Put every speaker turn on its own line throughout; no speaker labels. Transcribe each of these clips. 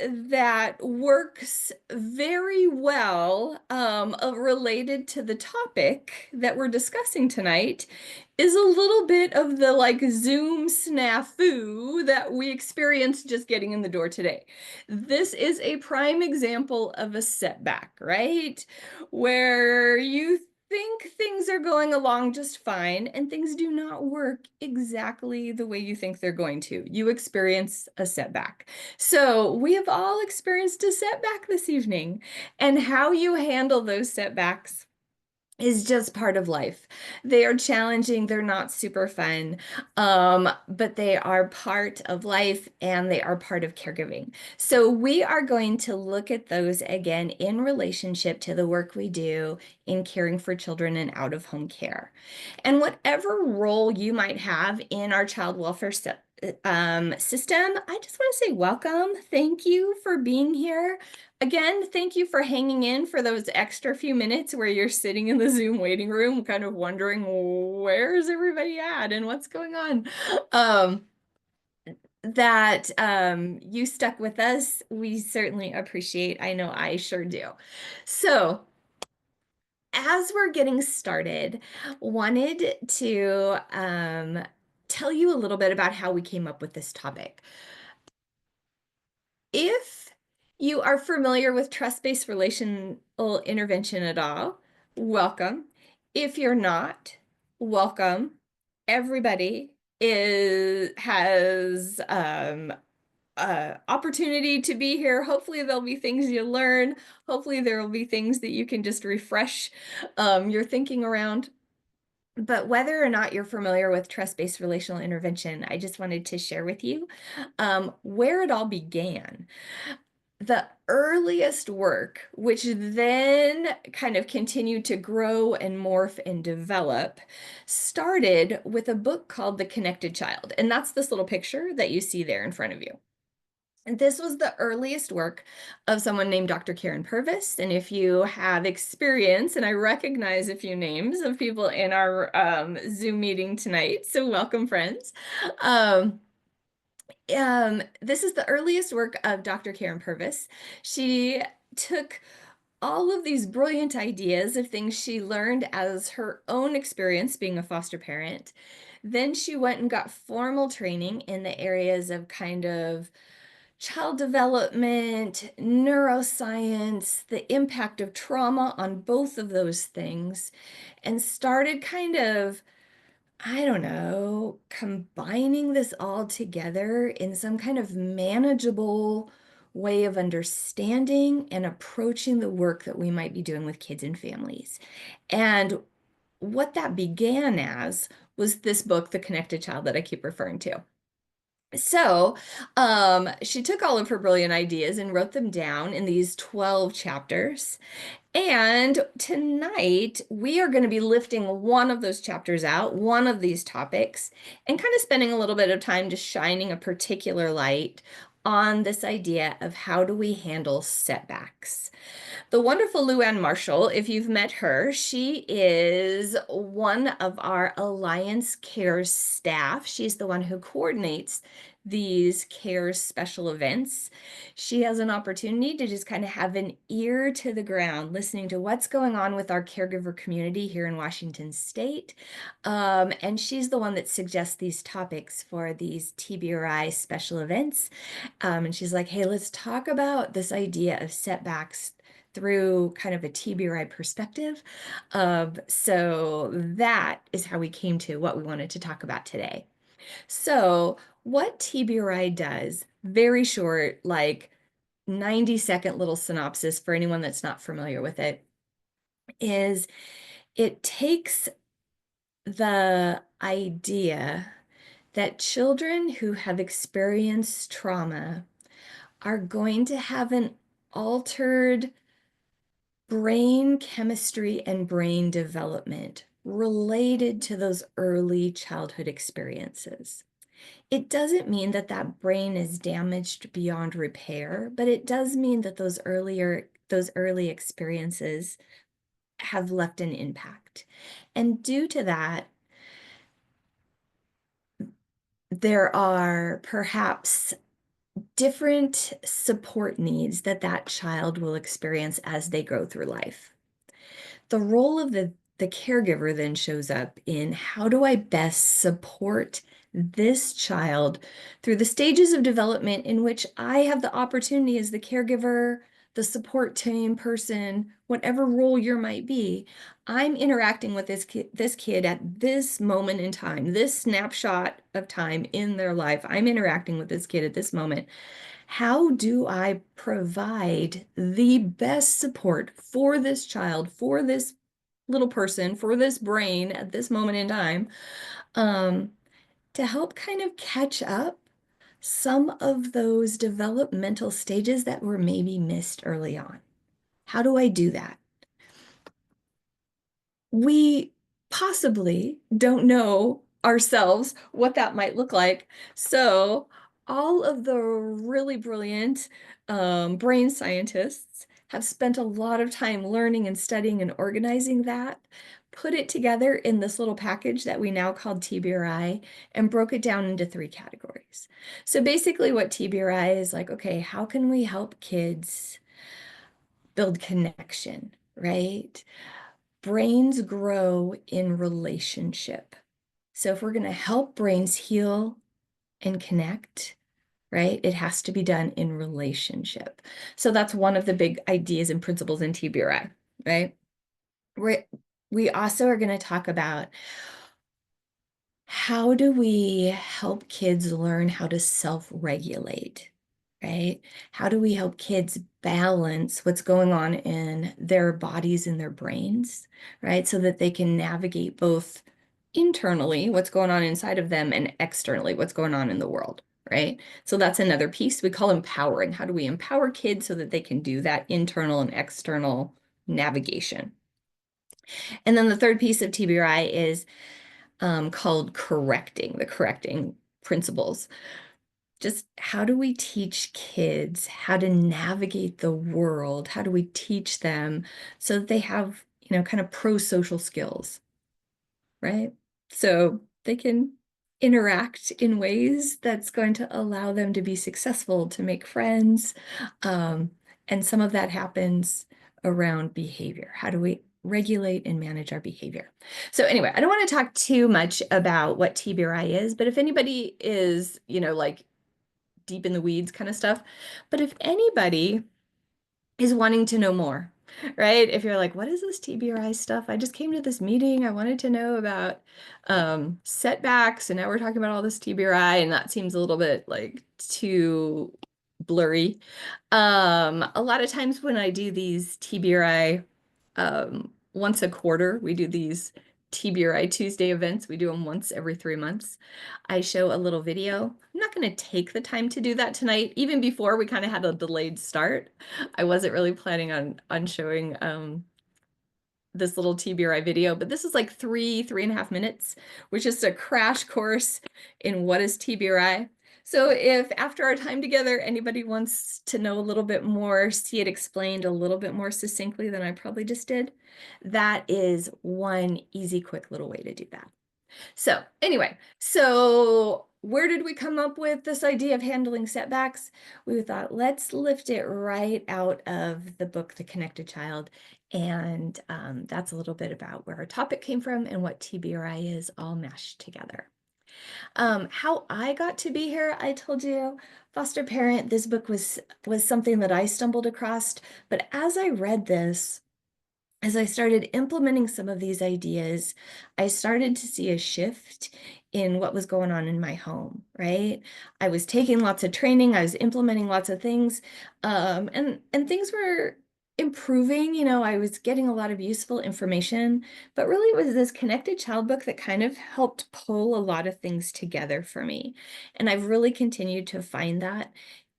that works very well related to the topic that we're discussing tonight is a little bit of the like Zoom snafu that we experienced just getting in the door today. This is a prime example of a setback, right? Where you think things are going along just fine and things do not work exactly the way you think they're going to. You experience a setback. So we have all experienced a setback this evening, and how you handle those setbacks is just part of life. They are challenging, they're not super fun, but they are part of life and they are part of caregiving. So we are going to look at those again in relationship to the work we do in caring for children in out-of-home care. And whatever role you might have in our child welfare system, I just want to say welcome. Thank you for being here. Again, thank you for hanging in for those extra few minutes where you're sitting in the Zoom waiting room, kind of wondering where's everybody at and what's going on. Um, that you stuck with us, we certainly appreciate. I know I sure do. So, as we're getting started, wanted to tell you a little bit about how we came up with this topic. If you are familiar with trust-based relational intervention at all, welcome. If you're not, welcome. Everybody has opportunity to be here. Hopefully there'll be things you learn. Hopefully there will be things that you can just refresh your thinking around. But whether or not you're familiar with trust-based relational intervention, I just wanted to share with you where it all began. The earliest work, which then kind of continued to grow and morph and develop, started with a book called The Connected Child. And that's this little picture that you see there in front of you. And this was the earliest work of someone named Dr. Karen Purvis. And if you have experience, and I recognize a few names of people in our Zoom meeting tonight, so welcome, friends. This is the earliest work of Dr. Karen Purvis. She took all of these brilliant ideas of things she learned as her own experience being a foster parent. Then she went and got formal training in the areas of kind of child development, neuroscience, the impact of trauma on both of those things, and started kind of, I don't know, combining this all together in some kind of manageable way of understanding and approaching the work that we might be doing with kids and families. And what that began as was this book, The Connected Child, that I keep referring to. So, she took all of her brilliant ideas and wrote them down in these 12 chapters. And tonight we are going to be lifting one of those chapters out, one of these topics, and kind of spending a little bit of time just shining a particular light on this idea of how do we handle setbacks. The wonderful Luann Marshall, if you've met her, she is one of our Alliance Cares staff. She's the one who coordinates these CARES special events. She has an opportunity to just kind of have an ear to the ground, listening to what's going on with our caregiver community here in Washington State. And she's the one that suggests these topics for these TBRI special events. And she's like, hey, let's talk about this idea of setbacks through kind of a TBRI perspective. So that is how we came to what we wanted to talk about today. So what TBRI does, very short, like 90-second little synopsis for anyone that's not familiar with it, is it takes the idea that children who have experienced trauma are going to have an altered brain chemistry and brain development related to those early childhood experiences. It doesn't mean that that brain is damaged beyond repair, but it does mean that those early experiences have left an impact. And due to that, there are perhaps different support needs that that child will experience as they go through life. The role of the caregiver then shows up in how do I best support this child through the stages of development in which I have the opportunity as the caregiver, the support team person, whatever role you might be, I'm interacting with this kid at this moment in time, this snapshot of time in their life. I'm interacting with this kid at this moment. How do I provide the best support for this child, for this little person, for this brain at this moment in time, um, to help kind of catch up some of those developmental stages that were maybe missed early on? How do I do that? We possibly don't know ourselves what that might look like. So all of the really brilliant brain scientists have spent a lot of time learning and studying and organizing that, put it together in this little package that we now call TBRI, and broke it down into 3 categories. So basically what TBRI is like, okay, how can we help kids build connection, right? Brains grow in relationship. So if we're going to help brains heal and connect, right, it has to be done in relationship. So that's one of the big ideas and principles in TBRI, right? We also are going to talk about how do we help kids learn how to self-regulate, right? How do we help kids balance what's going on in their bodies and their brains, right? So that they can navigate both internally, what's going on inside of them, and externally, what's going on in the world, right? So that's another piece we call empowering. How do we empower kids so that they can do that internal and external navigation? And then the third piece of TBRI is called the correcting principles. Just how do we teach kids how to navigate the world? How do we teach them so that they have, kind of pro-social skills, right? So they can interact in ways that's going to allow them to be successful, to make friends. And some of that happens around behavior. How do we regulate and manage our behavior? So anyway, I don't want to talk too much about what TBRI is, but if anybody is, like deep in the weeds kind of stuff, but if anybody is wanting to know more, right? If you're like, what is this TBRI stuff? I just came to this meeting. I wanted to know about setbacks, and now we're talking about all this TBRI, and that seems a little bit like too blurry. A lot of times when I do these TBRI once a quarter, we do these TBRI Tuesday events. We do them once every 3 months. I show a little video. I'm not going to take the time to do that tonight. Even before we kind of had a delayed start, I wasn't really planning on showing this little TBRI video, but this is like 3.5 minutes, which is a crash course in what is TBRI. So if after our time together, anybody wants to know a little bit more, see it explained a little bit more succinctly than I probably just did, that is one easy, quick little way to do that. So anyway, so where did we come up with this idea of handling setbacks? We thought, let's lift it right out of the book, The Connected Child. And that's a little bit about where our topic came from and what TBRI is all mashed together. How I got to be here, I told you, foster parent, this book was something that I stumbled across. But as I read this, as I started implementing some of these ideas, I started to see a shift in what was going on in my home, right? I was taking lots of training, I was implementing lots of things, and things were improving. I was getting a lot of useful information, but really it was this Connected Child book that kind of helped pull a lot of things together for me. And I've really continued to find that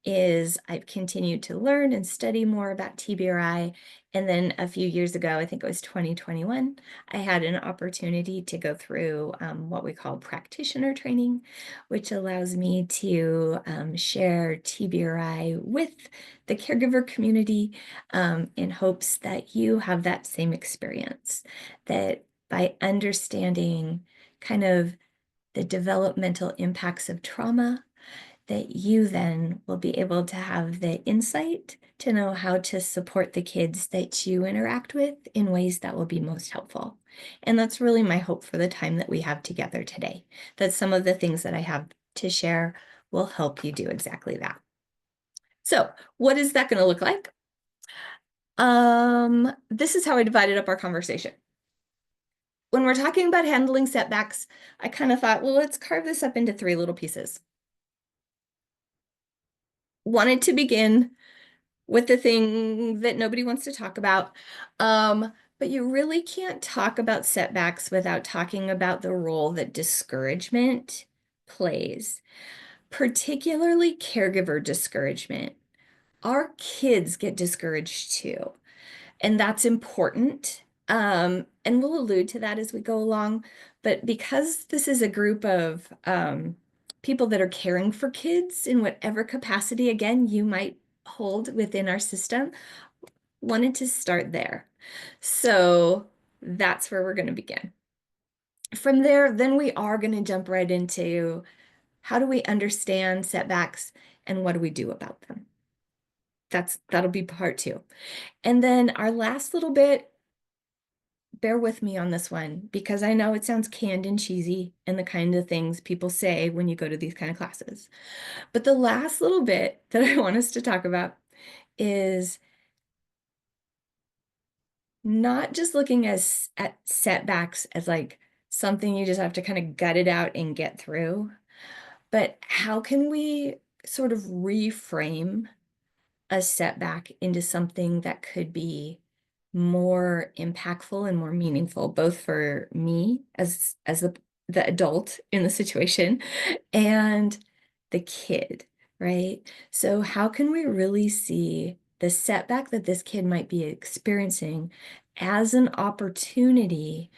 is I've continued to learn and study more about TBRI. And then a few years ago, I think it was 2021, I had an opportunity to go through what we call practitioner training, which allows me to share TBRI with the caregiver community in hopes that you have that same experience, that by understanding kind of the developmental impacts of trauma, that you then will be able to have the insight to know how to support the kids that you interact with in ways that will be most helpful. And that's really my hope for the time that we have together today, that some of the things that I have to share will help you do exactly that. So what is that going to look like? This is how I divided up our conversation. When we're talking about handling setbacks, I kind of thought, well, let's carve this up into 3 little pieces. Wanted to begin with the thing that nobody wants to talk about. But you really can't talk about setbacks without talking about the role that discouragement plays, particularly caregiver discouragement. Our kids get discouraged too, and that's important. And we'll allude to that as we go along. But because this is a group of people that are caring for kids in whatever capacity, again, you might hold within our system, wanted to start there. So that's where we're going to begin. From there, then we are going to jump right into how do we understand setbacks and what do we do about them? That'll be part 2. And then our last little bit, bear with me on this one, because I know it sounds canned and cheesy and the kind of things people say when you go to these kind of classes. But the last little bit that I want us to talk about is not just looking at setbacks as like something you just have to kind of gut it out and get through, but how can we sort of reframe a setback into something that could be more impactful and more meaningful, both for me as the adult in the situation and the kid, right? So how can we really see the setback that this kid might be experiencing as an opportunity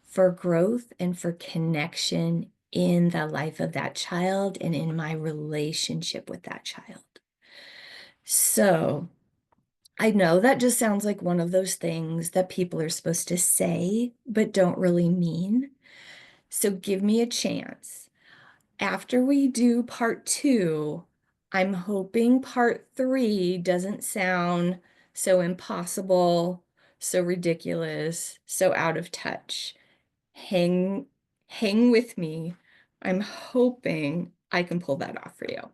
for growth and for connection in the life of that child and in my relationship with that child? So I know that just sounds like one of those things that people are supposed to say, but don't really mean. So give me a chance. After we do part 2, I'm hoping part 3 doesn't sound so impossible, so ridiculous, so out of touch. Hang, hang with me. I'm hoping I can pull that off for you.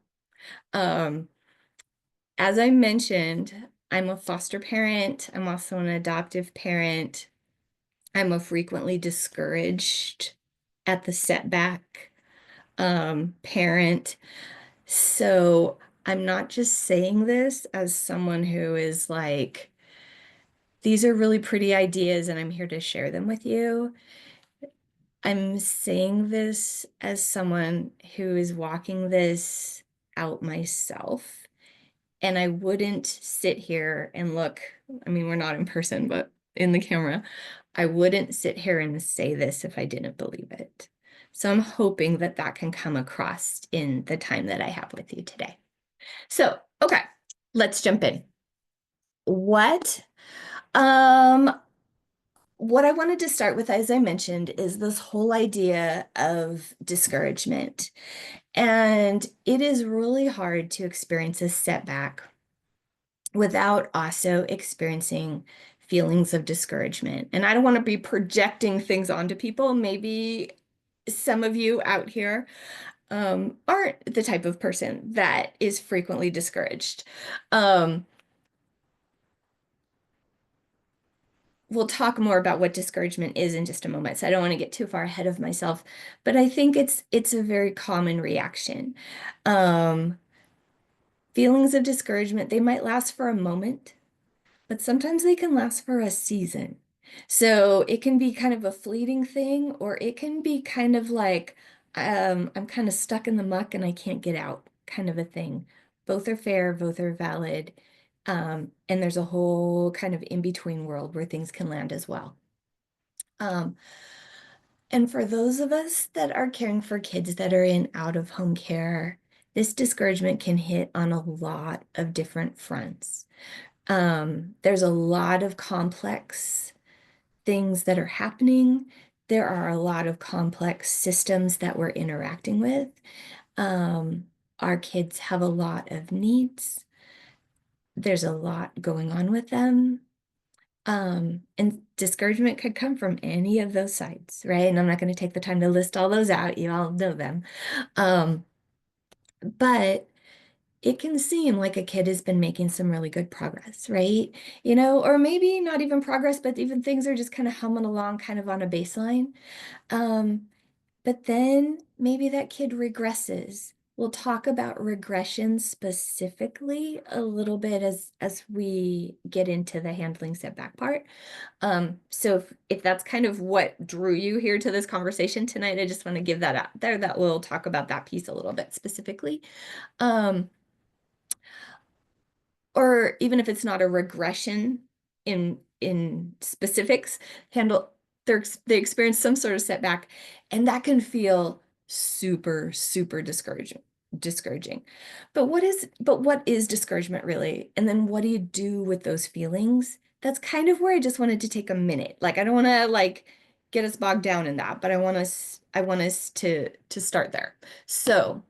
As I mentioned, I'm a foster parent. I'm also an adoptive parent. I'm a frequently discouraged at the setback parent. So I'm not just saying this as someone who is like, these are really pretty ideas and I'm here to share them with you. I'm saying this as someone who is walking this out myself. And I wouldn't sit here and look, I mean, we're not in person, but in the camera, I wouldn't sit here and say this if I didn't believe it. So I'm hoping that that can come across in the time that I have with you today. So, okay, let's jump in. Um, what I wanted to start with, as I mentioned, is this whole idea of discouragement. And it is really hard to experience a setback without also experiencing feelings of discouragement. And I don't want to be projecting things onto people. Maybe some of you out here aren't the type of person that is frequently discouraged. We'll talk more about what discouragement is in just a moment, so I don't want to get too far ahead of myself, but I think it's a very common reaction. Feelings of discouragement, they might last for a moment, but sometimes they can last for a season. So it can be kind of a fleeting thing, or it can be kind of like, I'm kind of stuck in the muck and I can't get out kind of a thing. Both are fair, both are valid. And there's a whole kind of in-between world where things can land as well. And for those of us that are caring for kids that are in out-of-home care, this discouragement can hit on a lot of different fronts. There's a lot of complex things that are happening. There are a lot of complex systems that we're interacting with. Our kids have a lot of needs. There's a lot going on with them. And discouragement could come from any of those sides, right? And I'm not going to take the time to list all those out. You all know them. Um, but it can seem like a kid has been making some really good progress, right? Or maybe not even progress, but even things are just kind of humming along kind of on a baseline. Um, but then maybe that kid regresses. We'll talk about regression specifically a little bit as we get into the handling setback part. So if that's kind of what drew you here to this conversation tonight, I just want to give that out there, that we'll talk about that piece a little bit specifically. Um, or even if it's not a regression in specifics, handle they experience some sort of setback, and that can feel super, super discouraging. But what is discouragement really? And then what do you do with those feelings? That's kind of where I just wanted to take a minute. Like I don't want to like get us bogged down in that, but I want us to start there. So,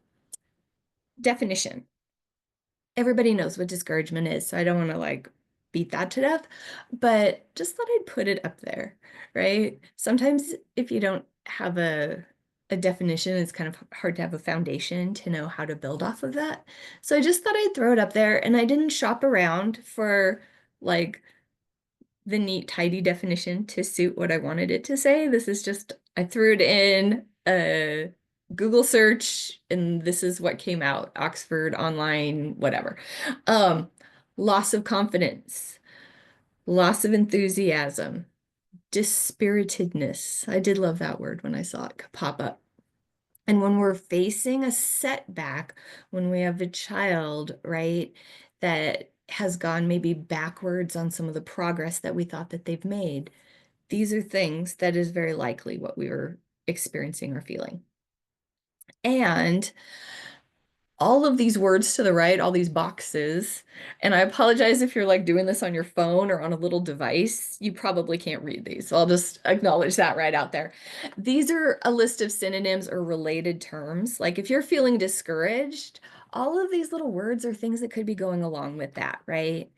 definition. Everybody knows what discouragement is, so I don't want to like beat that to death, but just thought I'd put it up there, right? Sometimes if you don't have a definition, it's kind of hard to have a foundation to know how to build off of that. So I just thought I'd throw it up there, and I didn't shop around for like the neat, tidy definition to suit what I wanted it to say. This is just, I threw it in a Google search and this is what came out, Oxford online, whatever. Um, Loss of confidence, loss of enthusiasm, dispiritedness. I did love that word when I saw it pop up. And when we're facing a setback, when we have a child, right, that has gone maybe backwards on some of the progress that we thought that they've made, these are things that is very likely what we were experiencing or feeling. And all of these words to the right, all these boxes, and I apologize if you're like doing this on your phone or on a little device, you probably can't read these. So I'll just acknowledge that right out there. These are a list of synonyms or related terms. Like if you're feeling discouraged, all of these little words are things that could be going along with that, right?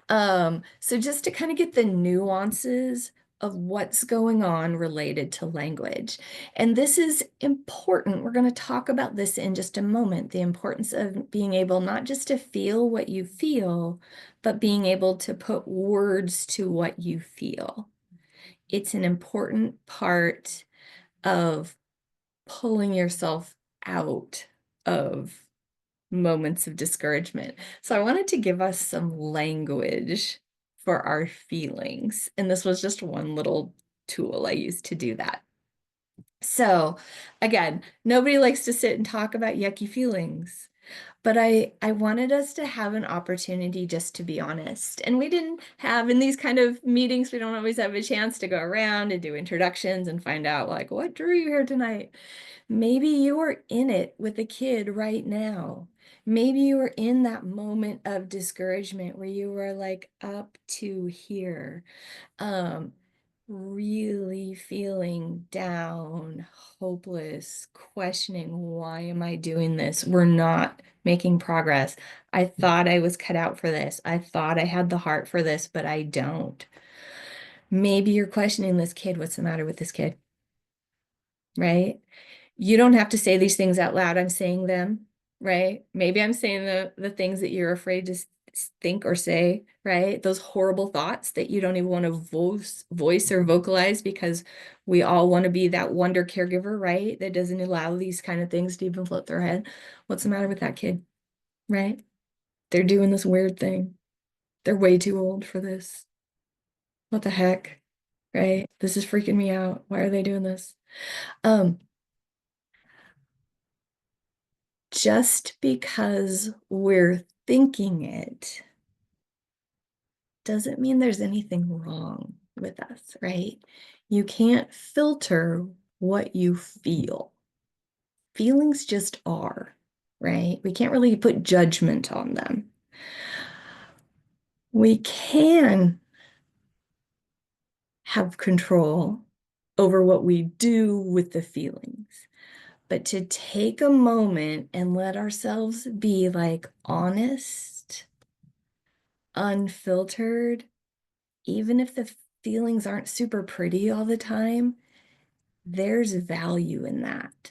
So just to kind of get the nuances of what's going on related to language. And this is important. We're going to talk about this in just a moment, the importance of being able not just to feel what you feel, but being able to put words to what you feel. It's an important part of pulling yourself out of moments of discouragement. So I wanted to give us some language for our feelings. And this was just one little tool I used to do that. So again, nobody likes to sit and talk about yucky feelings, but I wanted us to have an opportunity just to be honest. And we didn't have in these kind of meetings, we don't always have a chance to go around and do introductions and find out like what drew you here tonight. Maybe you are in it with a kid right now. Maybe you are in that moment of discouragement where you are like up to here. Um, really feeling down, hopeless, questioning, why am I doing this? We're not making progress. I thought I was cut out for this. I thought I had the heart for this, but I don't. Maybe you're questioning this kid. What's the matter with this kid? Right? You don't have to say these things out loud. I'm saying them, right? Maybe I'm saying the things that you're afraid to think or say, right? Those horrible thoughts that you don't even want to voice or vocalize because we all want to be that wonder caregiver, right? That doesn't allow these kind of things to even float their head. What's the matter with that kid, right? They're doing this weird thing. They're way too old for this. What the heck, right? This is freaking me out. Why are they doing this? Um, just because we're thinking it doesn't mean there's anything wrong with us, right? You can't filter what you feel. Feelings just are, right? We can't really put judgment on them. We can have control over what we do with the feelings. but to take a moment and let ourselves be like honest, unfiltered, even if the feelings aren't super pretty all the time, there's value in that.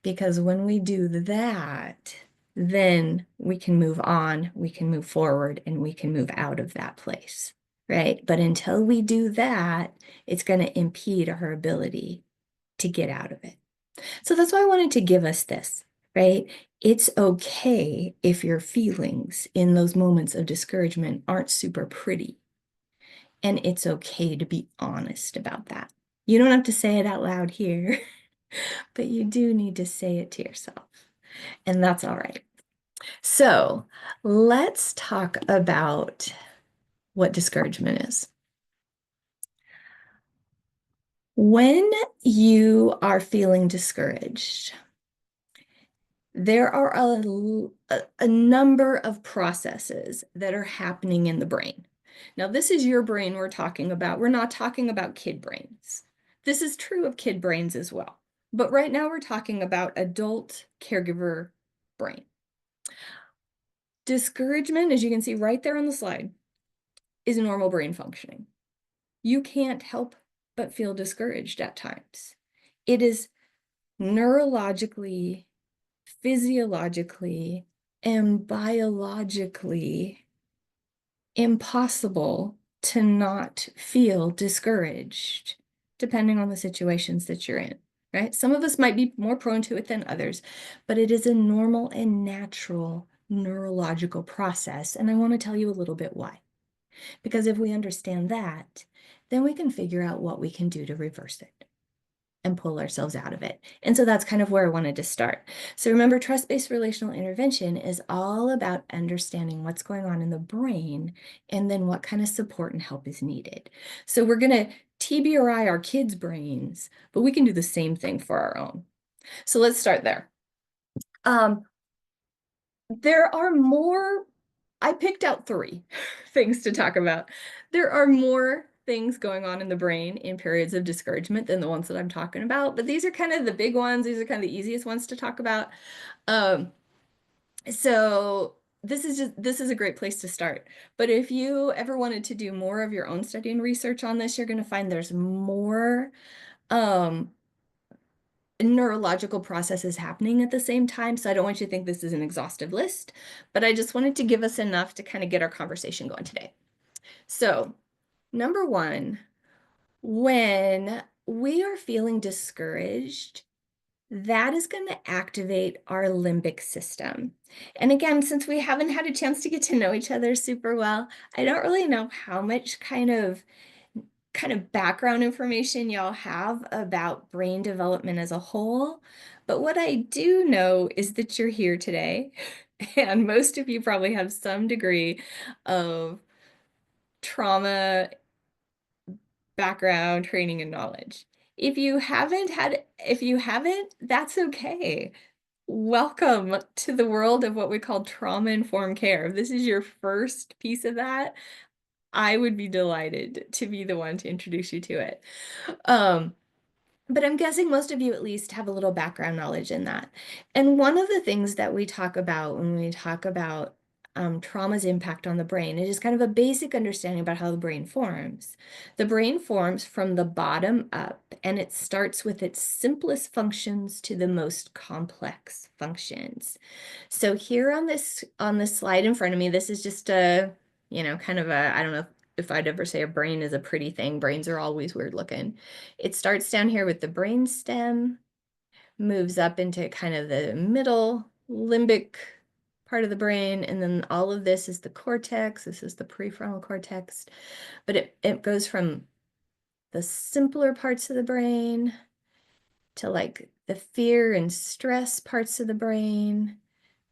Because when we do that, then we can move on, we can move forward, and we can move out of that place, right? But until we do that, it's going to impede our ability to get out of it. So that's why I wanted to give us this, right? It's okay if your feelings in those moments of discouragement aren't super pretty. And it's okay to be honest about that. You don't have to say it out loud here, but you do need to say it to yourself. And that's all right. So let's talk about what discouragement is. When you are feeling discouraged, there are a number of processes that are happening in the brain. Now, this is your brain we're talking about. We're not talking about kid brains. This is true of kid brains as well. But right now we're talking about adult caregiver brain. Discouragement, as you can see right there on the slide, is normal brain functioning. You can't help but feel discouraged at times. It is neurologically, physiologically, and biologically impossible to not feel discouraged, depending on the situations that you're in, right? Some of us might be more prone to it than others, but it is a normal and natural neurological process. And I want to tell you a little bit why. Because if we understand that, then we can figure out what we can do to reverse it and pull ourselves out of it. And so that's kind of where I wanted to start. So remember, trust-based relational intervention is all about understanding what's going on in the brain and then what kind of support and help is needed. So we're going to TBRI our kids' brains, but we can do the same thing for our own. So let's start there. There are more, I picked out 3 things to talk about. There are more things going on in the brain in periods of discouragement than the ones that I'm talking about, but these are kind of the big ones. These are kind of the easiest ones to talk about. So this is a great place to start. But if you ever wanted to do more of your own study and research on this, you're going to find there's more neurological processes happening at the same time. So I don't want you to think this is an exhaustive list, but I just wanted to give us enough to kind of get our conversation going today. So number 1, when we are feeling discouraged, that is going to activate our limbic system. And again, since we haven't had a chance to get to know each other super well, I don't really know how much kind of background information y'all have about brain development as a whole. But what I do know is that you're here today, and most of you probably have some degree of trauma background, training, and knowledge. If you haven't, that's okay. Welcome to the world of what we call trauma-informed care. If this is your first piece of that, I would be delighted to be the one to introduce you to it. But I'm guessing most of you at least have a little background knowledge in that. And one of the things that we talk about when we talk about trauma's impact on the brain, it is kind of a basic understanding about how the brain forms. The brain forms from the bottom up, and it starts with its simplest functions to the most complex functions. So here on this slide in front of me, this is just a, kind of a, I don't know if I'd ever say a brain is a pretty thing. Brains are always weird looking. It starts down here with the brain stem, moves up into kind of the middle limbic part of the brain, and then all of this is the cortex. This is the prefrontal cortex, but it goes from the simpler parts of the brain to like the fear and stress parts of the brain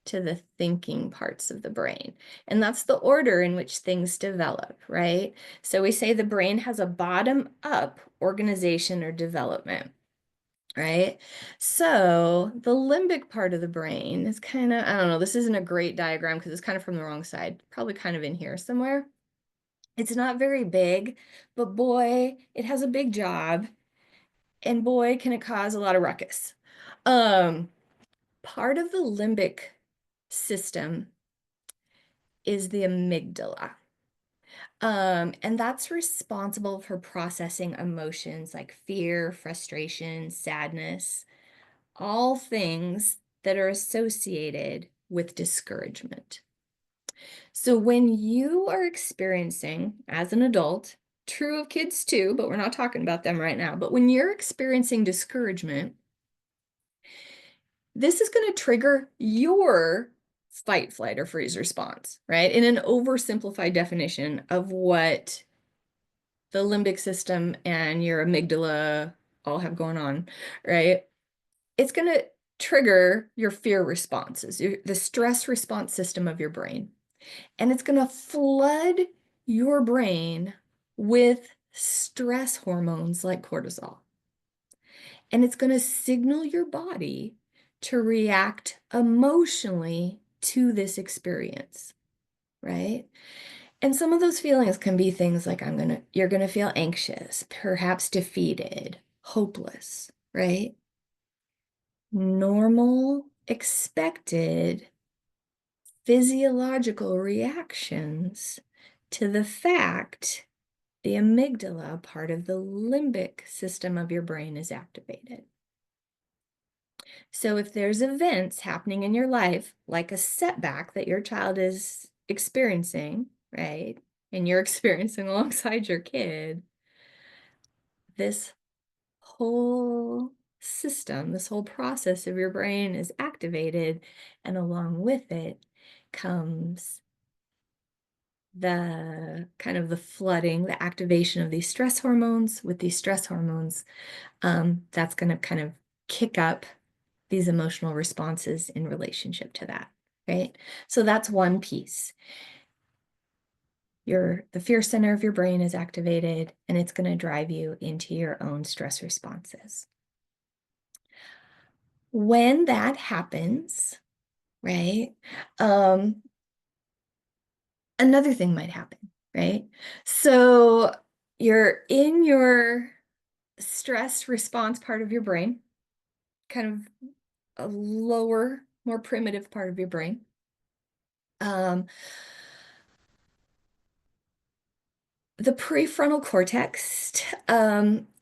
to the thinking parts of the brain. And that's the order in which things develop, right? So we say the brain has a bottom-up organization or development, right? So the limbic part of the brain is kind of, I don't know, this isn't a great diagram because it's kind of from the wrong side, probably kind of in here somewhere. It's not very big, but boy, it has a big job, and boy, can it cause a lot of ruckus. Um, Part of the limbic system is the amygdala. And that's responsible for processing emotions like fear, frustration, sadness, all things that are associated with discouragement. So when you are experiencing, as an adult, true of kids too, but we're not talking about them right now, but when you're experiencing discouragement, this is going to trigger your fight, flight, or freeze response, right? In an oversimplified definition of what the limbic system and your amygdala all have going on, right? It's going to trigger your fear responses, the stress response system of your brain. And it's going to flood your brain with stress hormones like cortisol. And it's going to signal your body to react emotionally to this experience, right? And some of those feelings can be things like you're going to feel anxious, perhaps defeated, hopeless, right? Normal, expected physiological reactions to the fact the amygdala, part of the limbic system of your brain, is activated. So if there's events happening in your life, like a setback that your child is experiencing, right? And you're experiencing alongside your kid, this whole system, this whole process of your brain is activated, and along with it comes the kind of the flooding, the activation of these stress hormones. With these stress hormones, that's going to kind of kick up these emotional responses in relationship to that, right? So that's one piece. The fear center of your brain is activated, and it's going to drive you into your own stress responses. When that happens, right, another thing might happen, right? So you're in your stress response part of your brain, kind of a lower, more primitive part of your brain. The prefrontal cortex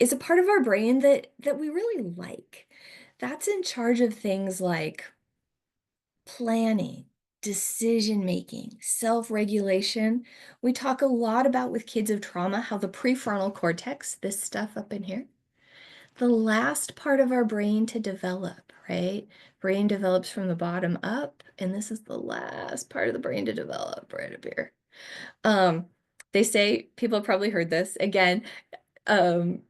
is a part of our brain that we really like. That's in charge of things like planning, decision making, self-regulation. We talk a lot about with kids of trauma how the prefrontal cortex, this stuff up in here, the last part of our brain to develop, right? Brain develops from the bottom up, and this is the last part of the brain to develop right up here. They say, people have probably heard this again, um,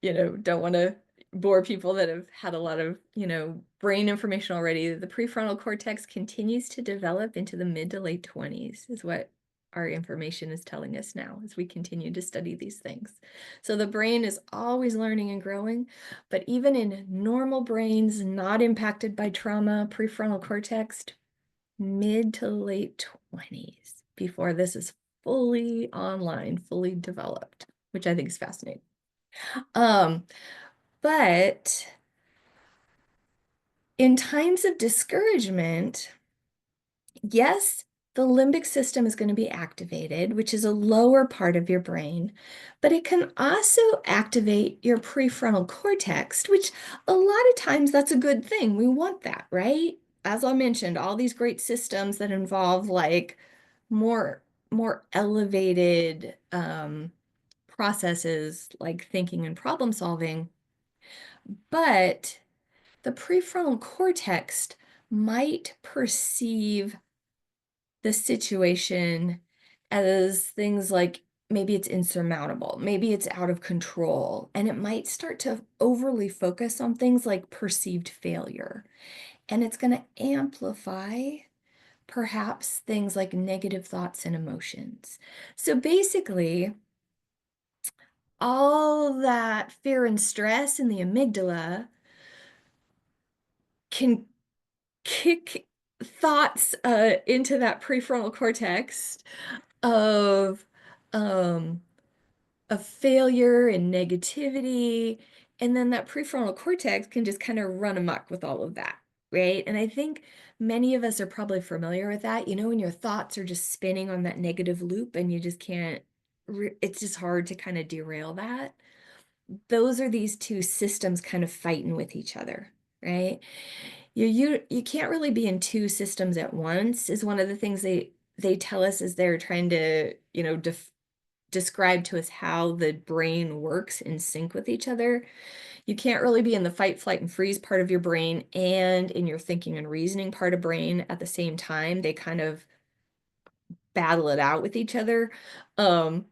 don't want to bore people that have had a lot of, brain information already. The prefrontal cortex continues to develop into the mid to late 20s, is what our information is telling us now as we continue to study these things. So the brain is always learning and growing, but even in normal brains not impacted by trauma, prefrontal cortex, mid to late 20s before this is fully online, fully developed, which I think is fascinating. But in times of discouragement, yes, the limbic system is going to be activated, which is a lower part of your brain, but it can also activate your prefrontal cortex, which a lot of times that's a good thing. We want that, right? As I mentioned, all these great systems that involve like more elevated processes like thinking and problem solving, but the prefrontal cortex might perceive the situation as things like maybe it's insurmountable, maybe it's out of control, and it might start to overly focus on things like perceived failure. And it's going to amplify perhaps things like negative thoughts and emotions. So basically, all that fear and stress in the amygdala can kick thoughts into that prefrontal cortex of um, of failure and negativity And then that prefrontal cortex can just kind of run amok with all of that, right? And I think many of us are probably familiar with that. You know, when your thoughts are just spinning on that negative loop and you just can't, it's just hard to kind of derail that. Those are these two systems kind of fighting with each other, right? You can't really be in two systems at once is one of the things they tell us as they're trying to, you know, describe to us how the brain works in sync with each other. You can't really be in the fight, flight, and freeze part of your brain and in your thinking and reasoning part of brain at the same time. They kind of battle it out with each other. Um,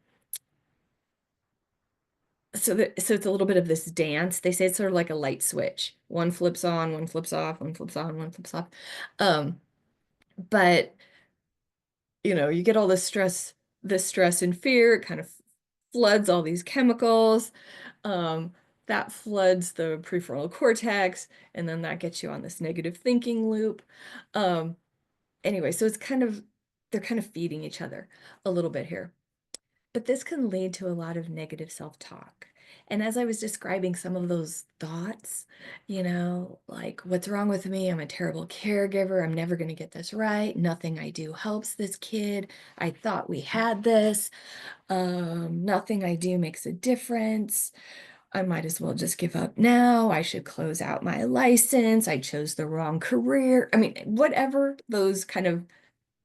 so it's a little bit of this dance. They say it's sort of like a light switch. One flips on, one flips off, one flips on, one flips off. Um, but you know, you get all this stress and fear, it kind of floods all these chemicals. Um, that floods the prefrontal cortex, and then that gets you on this negative thinking loop. Um, anyway, so it's kind of, they're kind of feeding each other a little bit here. But this can lead to a lot of negative self-talk. And as I was describing some of those thoughts, you know, like, what's wrong with me? I'm a terrible caregiver. I'm never going to get this right. Nothing I do helps this kid. I thought we had this. Nothing I do makes a difference. I might as well just give up now. I should close out my license. I chose the wrong career. I mean, whatever those kind of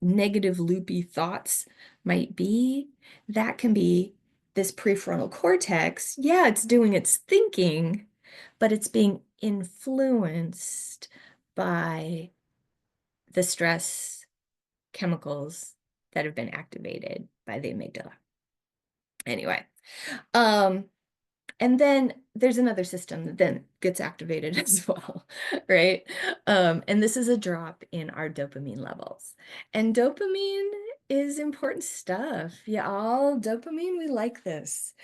negative loopy thoughts might be, that can be this prefrontal cortex. Yeah, it's doing its thinking, but it's being influenced by the stress chemicals that have been activated by the amygdala. Anyway, um, and then there's another system that then gets activated as well, right? And this is a drop in our dopamine levels. And dopamine is important stuff. Yeah, all dopamine, we like this.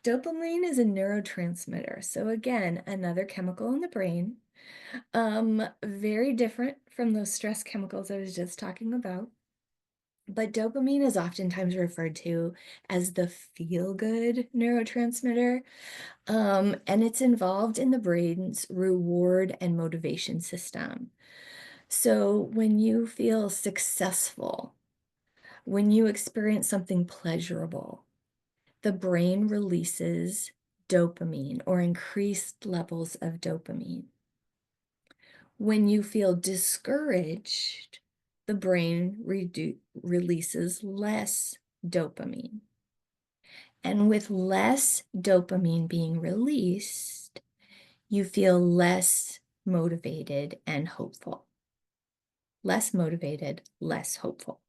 Dopamine is a neurotransmitter. So again, another chemical in the brain, very different from those stress chemicals I was just talking about. But dopamine is oftentimes referred to as the feel-good neurotransmitter. And it's involved in the brain's reward and motivation system. So when you feel successful, when you experience something pleasurable, the brain releases dopamine or increased levels of dopamine. When you feel discouraged, the brain releases less dopamine. And with less dopamine being released, you feel less motivated and hopeful. Less motivated, less hopeful.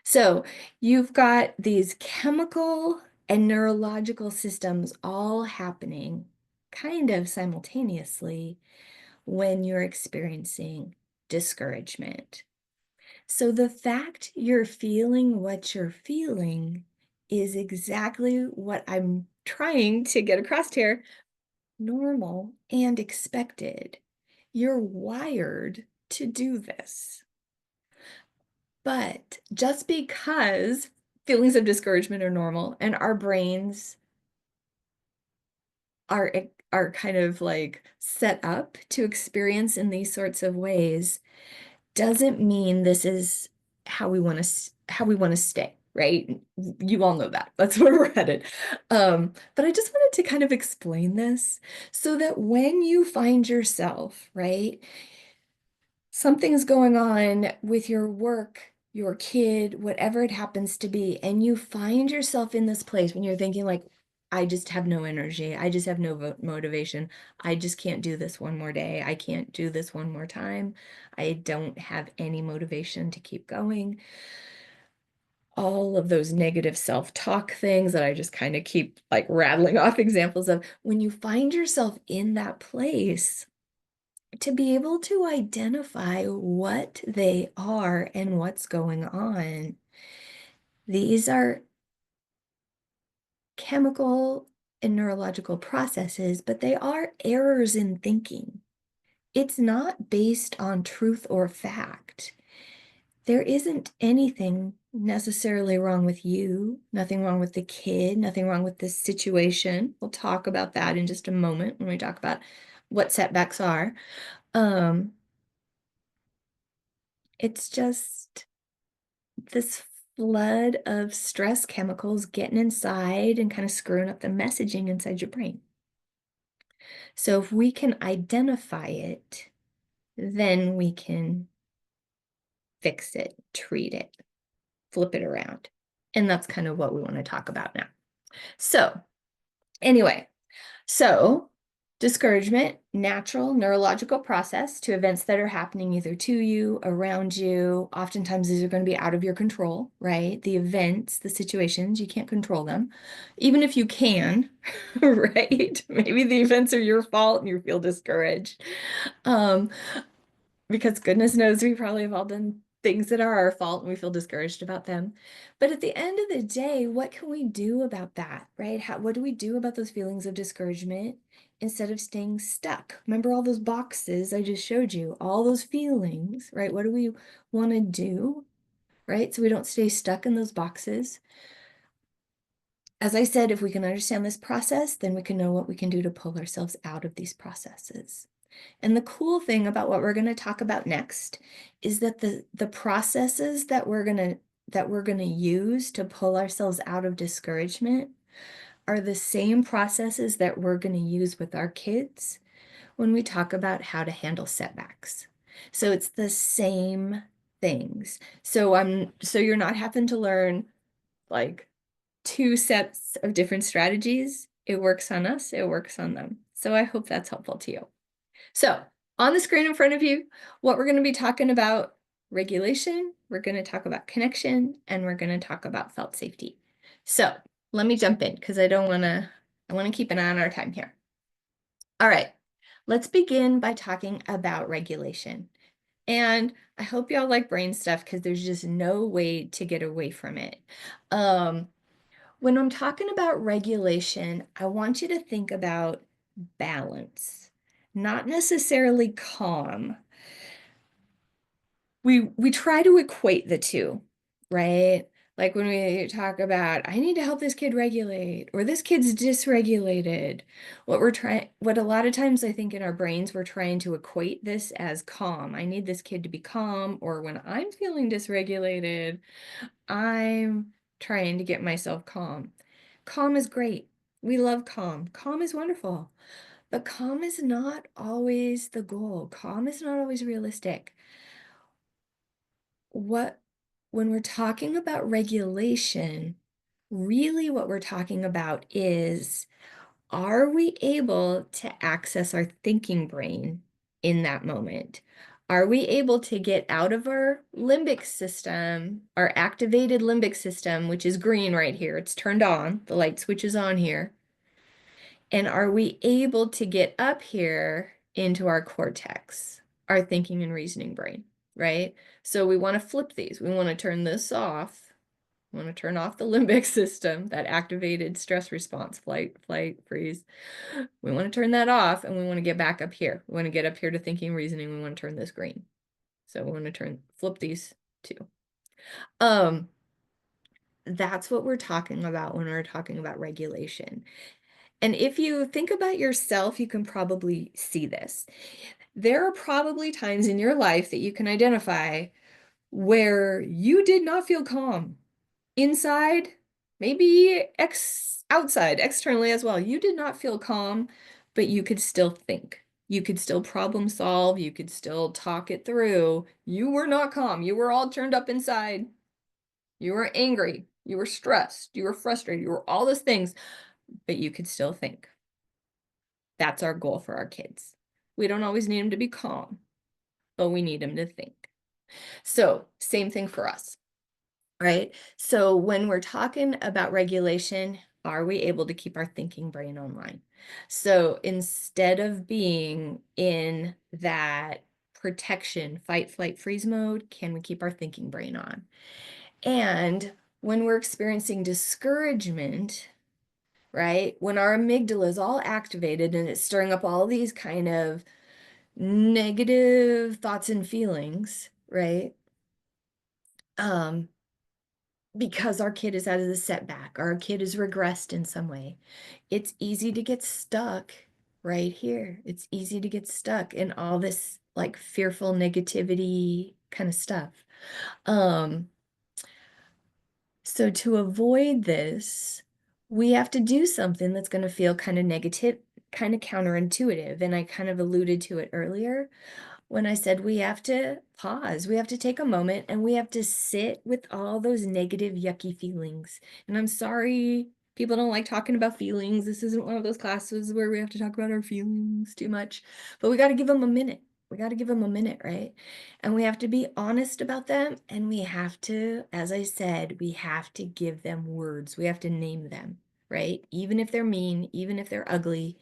So you've got these chemical and neurological systems all happening kind of simultaneously when you're experiencing discouragement. So the fact you're feeling what you're feeling is exactly what I'm trying to get across here. Normal and expected. You're wired to do this. But just because feelings of discouragement are normal and our brains are kind of like set up to experience in these sorts of ways doesn't mean this is how we want to stay, right? You all know that. That's where we're headed. But I just wanted to kind of explain this so that when you find yourself, right, something's going on with your work, your kid, whatever it happens to be, and you find yourself in this place when you're thinking like, I just have no energy. I just have no motivation. I just can't do this one more day. I can't do this one more time. I don't have any motivation to keep going. All of those negative self-talk things that I just kind of keep like rattling off examples of. When you find yourself in that place, to be able to identify what they are and what's going on. These are chemical and neurological processes, but they are errors in thinking. It's not based on truth or fact. There isn't anything necessarily wrong with you, nothing wrong with the kid, nothing wrong with this situation. We'll talk about that in just a moment when we talk about what setbacks are. Um, it's just this flood of stress chemicals getting inside and kind of screwing up the messaging inside your brain. So if we can identify it, then we can fix it, treat it, flip it around. And that's kind of what we want to talk about now. So anyway, discouragement, natural neurological process to events that are happening either to you, around you. Oftentimes these are going to be out of your control, right? The events, the situations, you can't control them. Even if you can, right? Maybe the events are your fault and you feel discouraged. Um, because goodness knows we probably have all done things that are our fault and we feel discouraged about them. But at the end of the day, what can we do about that, right? What do we do about those feelings of discouragement instead of staying stuck? Remember all those boxes I just showed you, all those feelings, right? What do we want to do, right? So we don't stay stuck in those boxes. As I said, if we can understand this process, then we can know what we can do to pull ourselves out of these processes. And the cool thing about what we're going to talk about next is that the processes that we're going to use to pull ourselves out of discouragement are the same processes that we're going to use with our kids when we talk about how to handle setbacks. So it's the same things. So you're not having to learn like two sets of different strategies. It works on us, it works on them. So I hope that's helpful to you. So on the screen in front of you, what we're going to be talking about regulation, we're going to talk about connection, and we're going to talk about felt safety. So let me jump in because I want to keep an eye on our time here. All right, let's begin by talking about regulation. And I hope y'all like brain stuff because there's just no way to get away from it. When I'm talking about regulation, I want you to think about balance, not necessarily calm. We try to equate the two, right? Like when we talk about, I need to help this kid regulate, or this kid's dysregulated. What a lot of times I think in our brains, we're trying to equate this as calm. I need this kid to be calm, or when I'm feeling dysregulated, I'm trying to get myself calm. Calm is great. We love calm. Calm is wonderful. But calm is not always the goal. Calm is not always realistic. When we're talking about regulation, really what we're talking about is, are we able to access our thinking brain in that moment? Are we able to get out of our limbic system, our activated limbic system, which is green right here? It's turned on, the light switch is on here. And are we able to get up here into our cortex, our thinking and reasoning brain, right? So we want to flip these. We want to turn this off. We want to turn off the limbic system, that activated stress response, flight, freeze. We want to turn that off and we want to get back up here. We want to get up here to thinking, reasoning. We want to turn this green. So we want to flip these two. That's what we're talking about when we're talking about regulation. And if you think about yourself, you can probably see this. There are probably times in your life that you can identify where you did not feel calm. Inside, maybe outside, externally as well. You did not feel calm, but you could still think. You could still problem solve. You could still talk it through. You were not calm. You were all turned up inside. You were angry. You were stressed. You were frustrated. You were all those things, but you could still think. That's our goal for our kids. We don't always need them to be calm, but we need them to think. So same thing for us, right? So when we're talking about regulation, are we able to keep our thinking brain online? So instead of being in that protection, fight, flight, freeze mode, can we keep our thinking brain on? And when we're experiencing discouragement, right? When our amygdala is all activated and it's stirring up all these kind of negative thoughts and feelings, right? because our kid is out of the setback, or our kid is regressed in some way. It's easy to get stuck right here. It's easy to get stuck in all this like fearful negativity kind of stuff. Um, so to avoid this, we have to do something that's going to feel kind of negative, kind of counterintuitive. And I kind of alluded to it earlier when I said we have to pause, we have to take a moment and we have to sit with all those negative, yucky feelings. And I'm sorry, people don't like talking about feelings. This isn't one of those classes where we have to talk about our feelings too much, but we got to give them a minute. We got to give them a minute, right? And we have to be honest about them. And we have to, as I said, we have to give them words. We have to name them, right? Even if they're mean, even if they're ugly,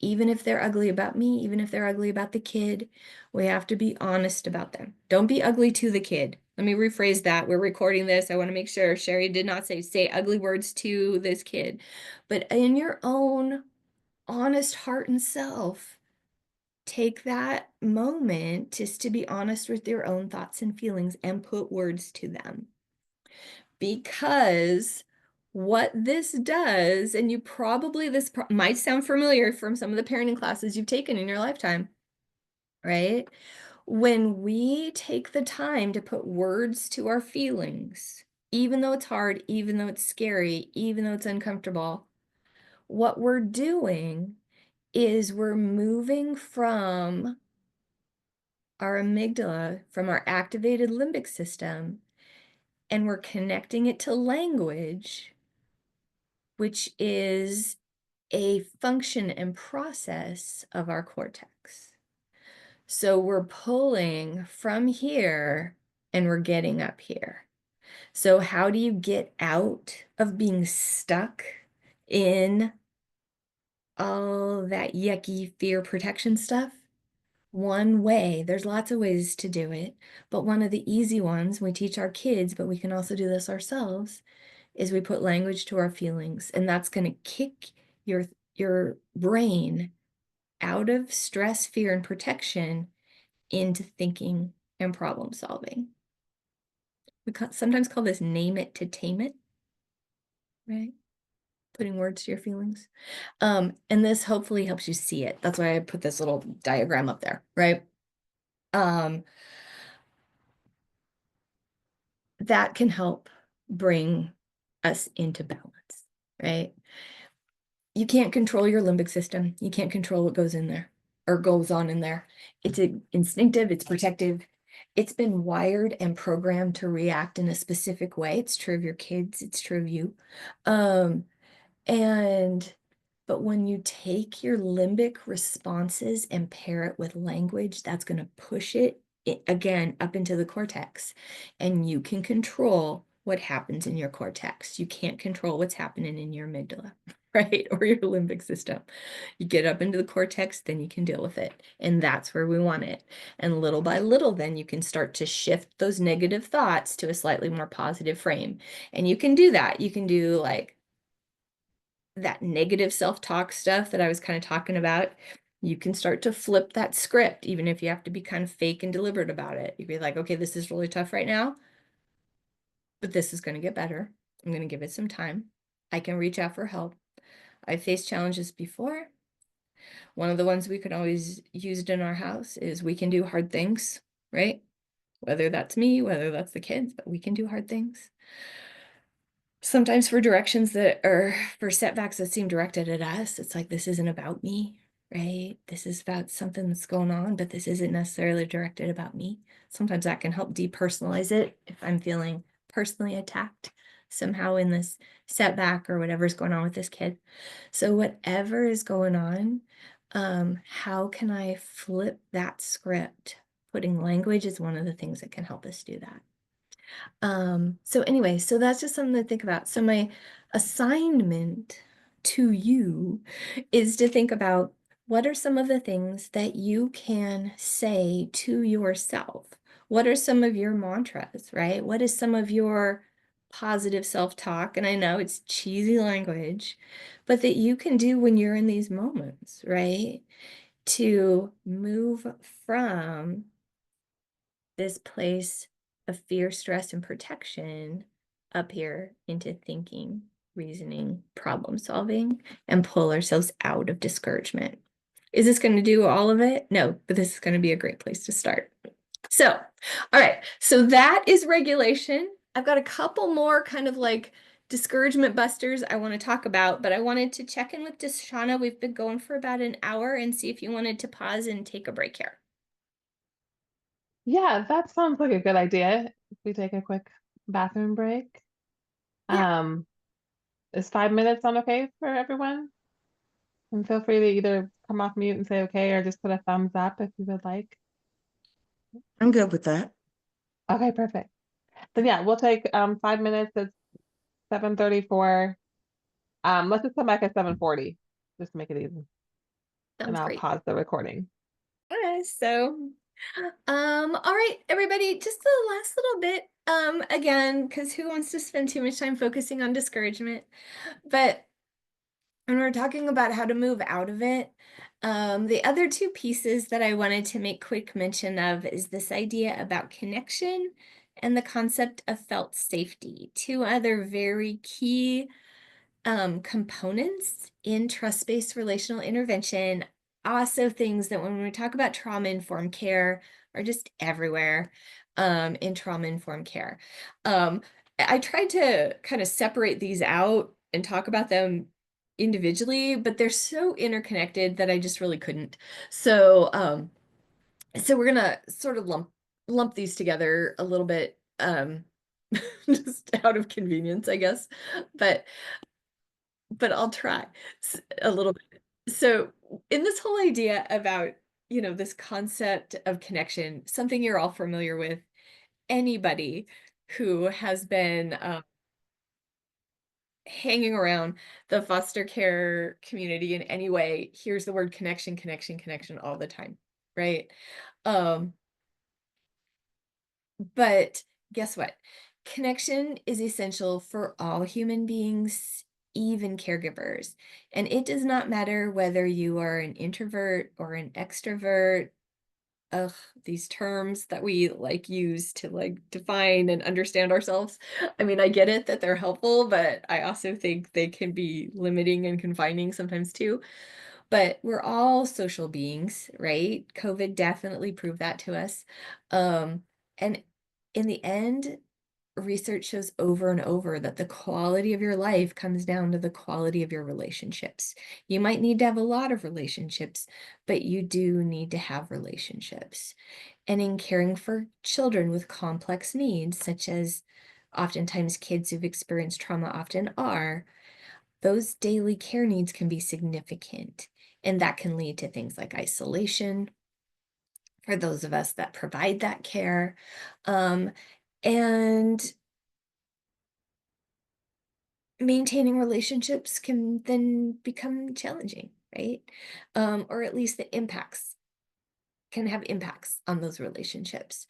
even if they're ugly about me, even if they're ugly about the kid, we have to be honest about them. Don't be ugly to the kid. Let me rephrase that. We're recording this. I want to make sure Sherry did not say ugly words to this kid, but in your own honest heart and self, take that moment just to be honest with your own thoughts and feelings and put words to them. Because what this does, and you probably, might sound familiar from some of the parenting classes you've taken in your lifetime, right? When we take the time to put words to our feelings, even though it's hard, even though it's scary, even though it's uncomfortable, what we're doing is we're moving from our amygdala, from our activated limbic system, and we're connecting it to language, which is a function and process of our cortex. So we're pulling from here and we're getting up here. So how do you get out of being stuck in all that yucky fear protection stuff? One way, there's lots of ways to do it, but one of the easy ones we teach our kids, but we can also do this ourselves, is we put language to our feelings, and that's going to kick your brain out of stress, fear, and protection into thinking and problem solving. We sometimes call this name it to tame it, right? Putting words to your feelings. And this hopefully helps you see it. That's why I put this little diagram up there, right? That can help bring us into balance, right? You can't control your limbic system. You can't control what goes in there or goes on in there. It's instinctive, it's protective. It's been wired and programmed to react in a specific way. It's true of your kids, it's true of you. And but when you take your limbic responses and pair it with language, that's going to push it again up into the cortex. And you can control what happens in your cortex. You can't control what's happening in your amygdala, right? Or your limbic system. You get up into the cortex, then you can deal with it. And that's where we want it. And little by little, then you can start to shift those negative thoughts to a slightly more positive frame. And you can do that. You can do like that negative self-talk stuff that I was kind of talking about. You can start to flip that script, even if you have to be kind of fake and deliberate about it. You'd be like, okay, this is really tough right now, but this is going to get better. I'm going to give it some time. I can reach out for help. I've faced challenges before. One of the ones we could always use in our house is we can do hard things, right? Whether that's me, whether that's the kids, but we can do hard things. Sometimes for directions that are for setbacks that seem directed at us, it's like, this isn't about me, right? This is about something that's going on, but this isn't necessarily directed about me. Sometimes that can help depersonalize it if I'm feeling personally attacked somehow in this setback or whatever's going on with this kid. So whatever is going on, how can I flip that script? Putting language is one of the things that can help us do that. So anyway, so that's just something to think about. So my assignment to you is to think about what are some of the things that you can say to yourself? What are some of your mantras, right? What is some of your positive self-talk? And I know it's cheesy language, but that you can do when you're in these moments, right? To move from this place of fear, stress, and protection up here into thinking, reasoning, problem solving, and pull ourselves out of discouragement. Is this going to do all of it? No, but this is going to be a great place to start. So, all right. So that is regulation. I've got a couple more kind of like discouragement busters I want to talk about, but I wanted to check in with Deshauna. We've been going for about an hour and see if you wanted to pause and take a break here.
Yeah, that sounds like a good idea. If we take a quick bathroom break.
Yeah,
Um, is 5 minutes on okay for everyone? And feel free to either come off mute and say okay or just put a thumbs up if you would like.
I'm good with that.
Okay, perfect. Then yeah, we'll take 5 minutes. It's 7:34. Let's just come back at 7:40, just to make it easy. And
sounds
I'll
great.
pause the recording.
Okay, so, all right, everybody, just the last little bit, again, because who wants to spend too much time focusing on discouragement? But when we're talking about how to move out of it, the other two pieces that I wanted to make quick mention of is this idea about connection and the concept of felt safety, two other very key components in trust-based relational intervention, also things that when we talk about trauma-informed care are just everywhere in trauma-informed care. I tried to kind of separate these out and talk about them individually, but they're so interconnected that I just really couldn't. So we're gonna sort of lump these together a little bit, just out of convenience, I guess. But I'll try a little bit. So in this whole idea about, this concept of connection, something you're all familiar with, anybody who has been hanging around the foster care community in any way hears the word connection, connection, connection all the time, right? Um, But guess what? Connection is essential for all human beings, even caregivers. And it does not matter whether you are an introvert or an extrovert. Ugh, these terms that we like use to like define and understand ourselves. I mean, I get it that they're helpful, but I also think they can be limiting and confining sometimes too. But we're all social beings, right? COVID definitely proved that to us. And in the end, research shows over and over that the quality of your life comes down to the quality of your relationships. You might need to have a lot of relationships, but you do need to have relationships. And in caring for children with complex needs, such as oftentimes kids who've experienced trauma often are, those daily care needs can be significant. And that can lead to things like isolation for those of us that provide that care. Um, and maintaining relationships can then become challenging, right? Or at least the impacts can have impacts on those relationships.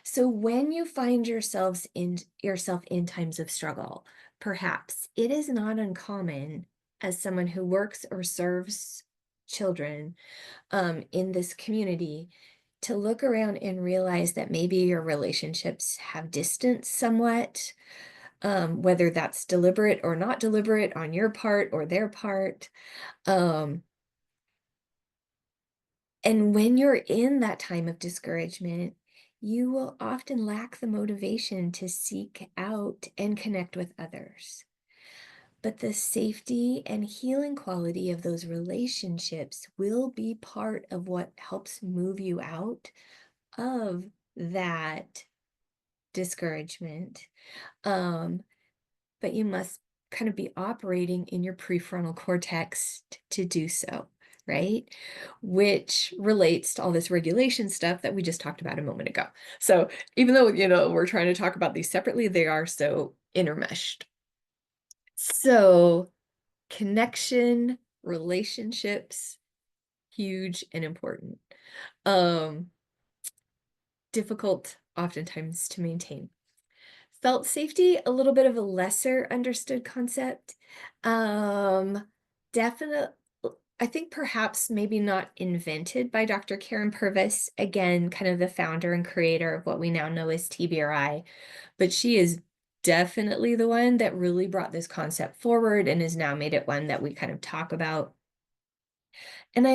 So when you find yourself in times of struggle, perhaps it is not uncommon as someone who works or serves children in this community to look around and realize that maybe your relationships have distanced somewhat, whether that's deliberate or not deliberate on your part or their part. Um, and when you're in that time of discouragement, you will often lack the motivation to seek out and connect with others. But the safety and healing quality of those relationships will be part of what helps move you out of that discouragement. Um, but you must kind of be operating in your prefrontal cortex to do so, right? Which relates to all this regulation stuff that we just talked about a moment ago. So even though, we're trying to talk about these separately, they are so intermeshed. So connection, relationships, huge and important. Um, Difficult oftentimes to maintain. Felt safety, a little bit of a lesser understood concept. Definitely, I think perhaps maybe not invented by Dr. Karen Purvis, again, kind of the founder and creator of what we now know as TBRI, but she is definitely the one that really brought this concept forward and has now made it one that we kind of talk about. And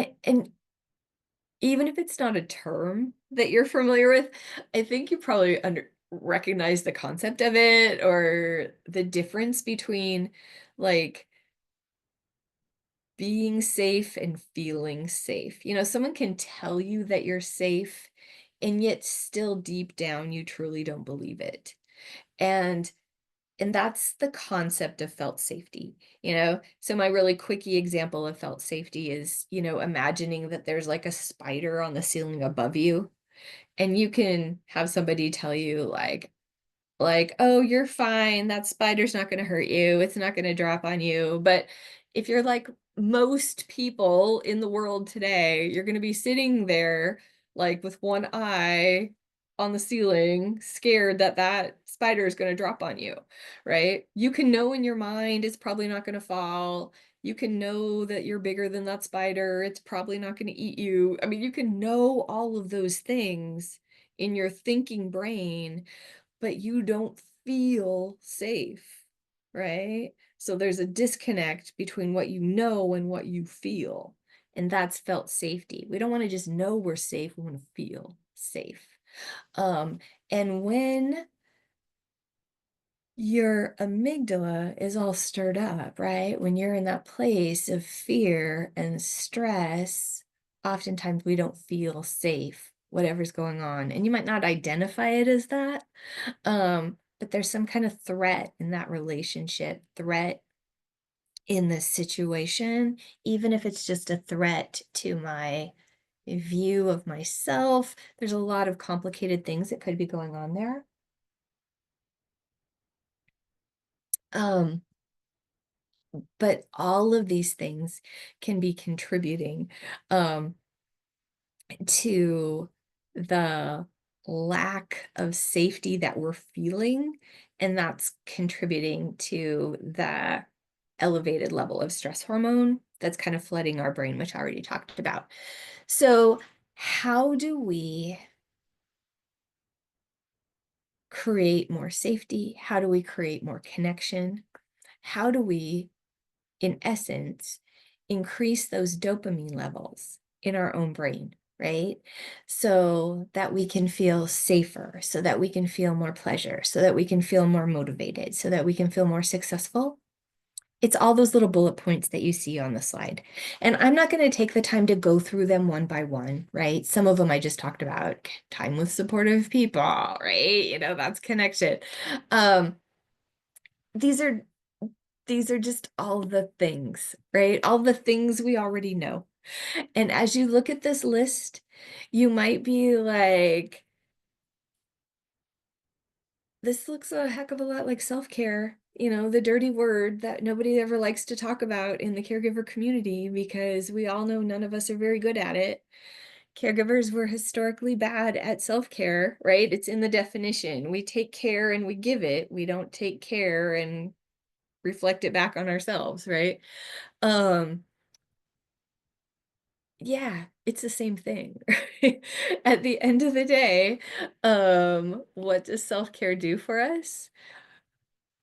even if it's not a term that you're familiar with, I think you probably recognize the concept of it, or the difference between like being safe and feeling safe. You know, someone can tell you that you're safe, and yet still deep down you truly don't believe it. And that's the concept of felt safety, you know? So my really quickie example of felt safety is, you know, imagining that there's like a spider on the ceiling above you, and you can have somebody tell you like, "Oh, you're fine. That spider's not gonna hurt you. It's not gonna drop on you." But if you're like most people in the world today, you're gonna be sitting there, like, with one eye on the ceiling, scared that that spider is gonna drop on you, right? You can know in your mind it's probably not gonna fall. You can know that you're bigger than that spider. It's probably not gonna eat you. I mean, you can know all of those things in your thinking brain, but you don't feel safe, right? So there's a disconnect between what you know and what you feel. And that's felt safety. We don't want to just know we're safe, we want to feel safe. Um, and when your amygdala is all stirred up, right? When you're in that place of fear and stress, oftentimes we don't feel safe, whatever's going on. And you might not identify it as that, but there's some kind of threat in that relationship, threat in this situation, even if it's just a threat to my view of myself. There's a lot of complicated things that could be going on there. Um, but all of these things can be contributing um, to the lack of safety that we're feeling, and that's contributing to the elevated level of stress hormone that's kind of flooding our brain, which I already talked about. So, how do we create more safety? How do we create more connection? How do we, in essence, increase those dopamine levels in our own brain, right? So that we can feel safer, so that we can feel more pleasure, so that we can feel more motivated, so that we can feel more successful? It's all those little bullet points that you see on the slide. And I'm not going to take the time to go through them one by one, right? Some of them I just talked about, time with supportive people, right? You know, that's connection. Um, these are just all the things, right? All the things we already know. And as you look at this list, you might be like, this looks a heck of a lot like self-care, you know, the dirty word that nobody ever likes to talk about in the caregiver community, because we all know none of us are very good at it. Caregivers were historically bad at self-care, right? It's in the definition. We take care and we give it. We don't take care and reflect it back on ourselves, right? Um, yeah, it's the same thing. Right? At the end of the day, what does self-care do for us?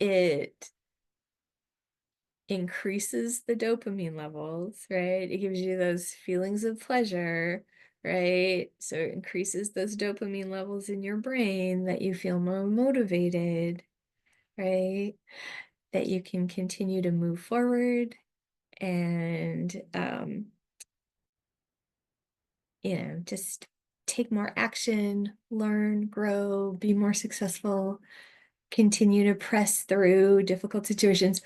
It increases the dopamine levels, right? It gives you those feelings of pleasure, right? So it increases those dopamine levels in your brain that you feel more motivated, right? That you can continue to move forward and you know, just take more action, learn, grow, be more successful, continue to press through difficult situations,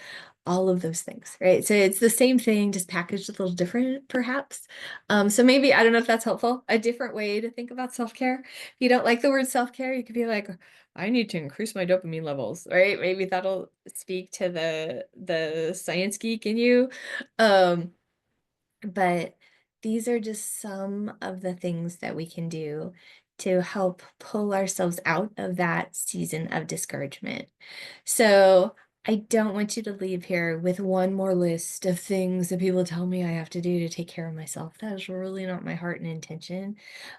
all of those things, right? So it's the same thing, just packaged a little different, perhaps. So maybe, I don't know if that's helpful, a different way to think about self-care. If you don't like the word self-care, you could be like, I need to increase my dopamine levels, right? Maybe that'll speak to the science geek in you. Um, but these are just some of the things that we can do to help pull ourselves out of that season of discouragement. So I don't want you to leave here with one more list of things that people tell me I have to do to take care of myself. That is really not my heart and intention.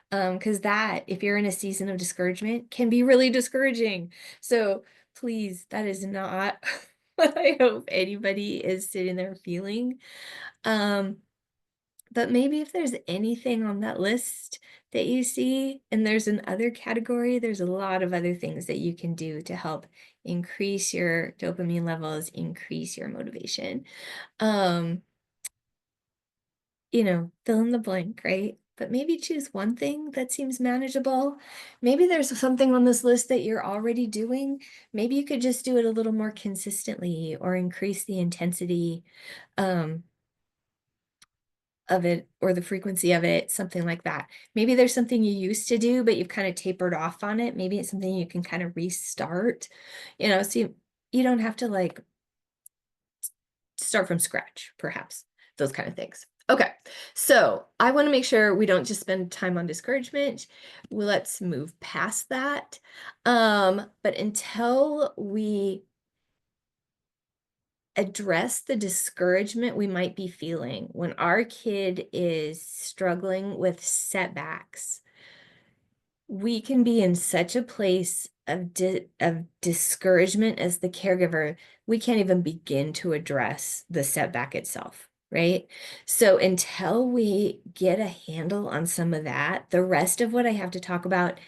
Because that, if you're in a season of discouragement, can be really discouraging. So please, that is not what I hope anybody is sitting there feeling. Um, but maybe if there's anything on that list that you see, and there's an other category, there's a lot of other things that you can do to help increase your dopamine levels, increase your motivation. Um, fill in the blank, right? But maybe choose one thing that seems manageable. Maybe there's something on this list that you're already doing. Maybe you could just do it a little more consistently or increase the intensity um, of it or the frequency of it, something like that. Maybe there's something you used to do, but you've kind of tapered off on it. Maybe it's something you can kind of restart, so you don't have to like start from scratch, perhaps, those kind of things. Okay, so I want to make sure we don't just spend time on discouragement. Well, let's move past that. But until we address the discouragement we might be feeling when our kid is struggling with setbacks, we can be in such a place of discouragement as the caregiver, we can't even begin to address the setback itself, right? So until we get a handle on some of that, the rest of what I have to talk about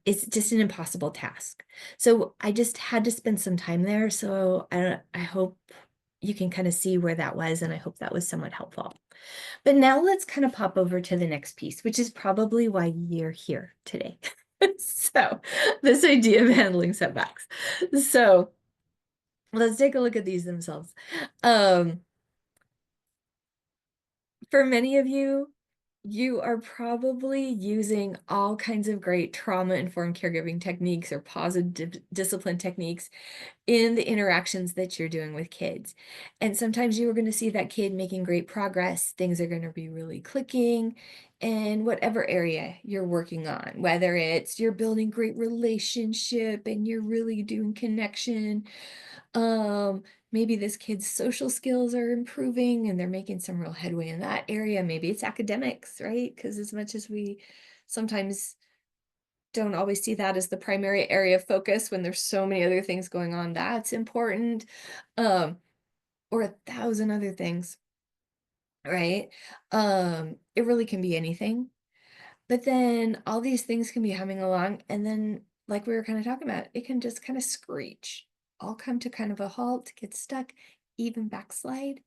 it's just an impossible task. So I just had to spend some time there. So I hope you can kind of see where that was, and I hope that was somewhat helpful. But now let's kind of pop over to the next piece, which is probably why you're here today. So this idea of handling setbacks. So let's take a look at these themselves. For many of you, you are probably using all kinds of great trauma-informed caregiving techniques or positive discipline techniques in the interactions that you're doing with kids. And sometimes you are going to see that kid making great progress. Things are going to be really clicking in whatever area you're working on, whether it's you're building great relationship and you're really doing connection. Maybe this kid's social skills are improving and they're making some real headway in that area. Maybe it's academics, right? Because as much as we sometimes don't always see that as the primary area of focus when there's so many other things going on, that's important. Um, or 1,000 other things, right? It really can be anything. But then all these things can be humming along, and then, like we were kind of talking about, it can just kind of screech, all come to kind of a halt, get stuck, even backslide.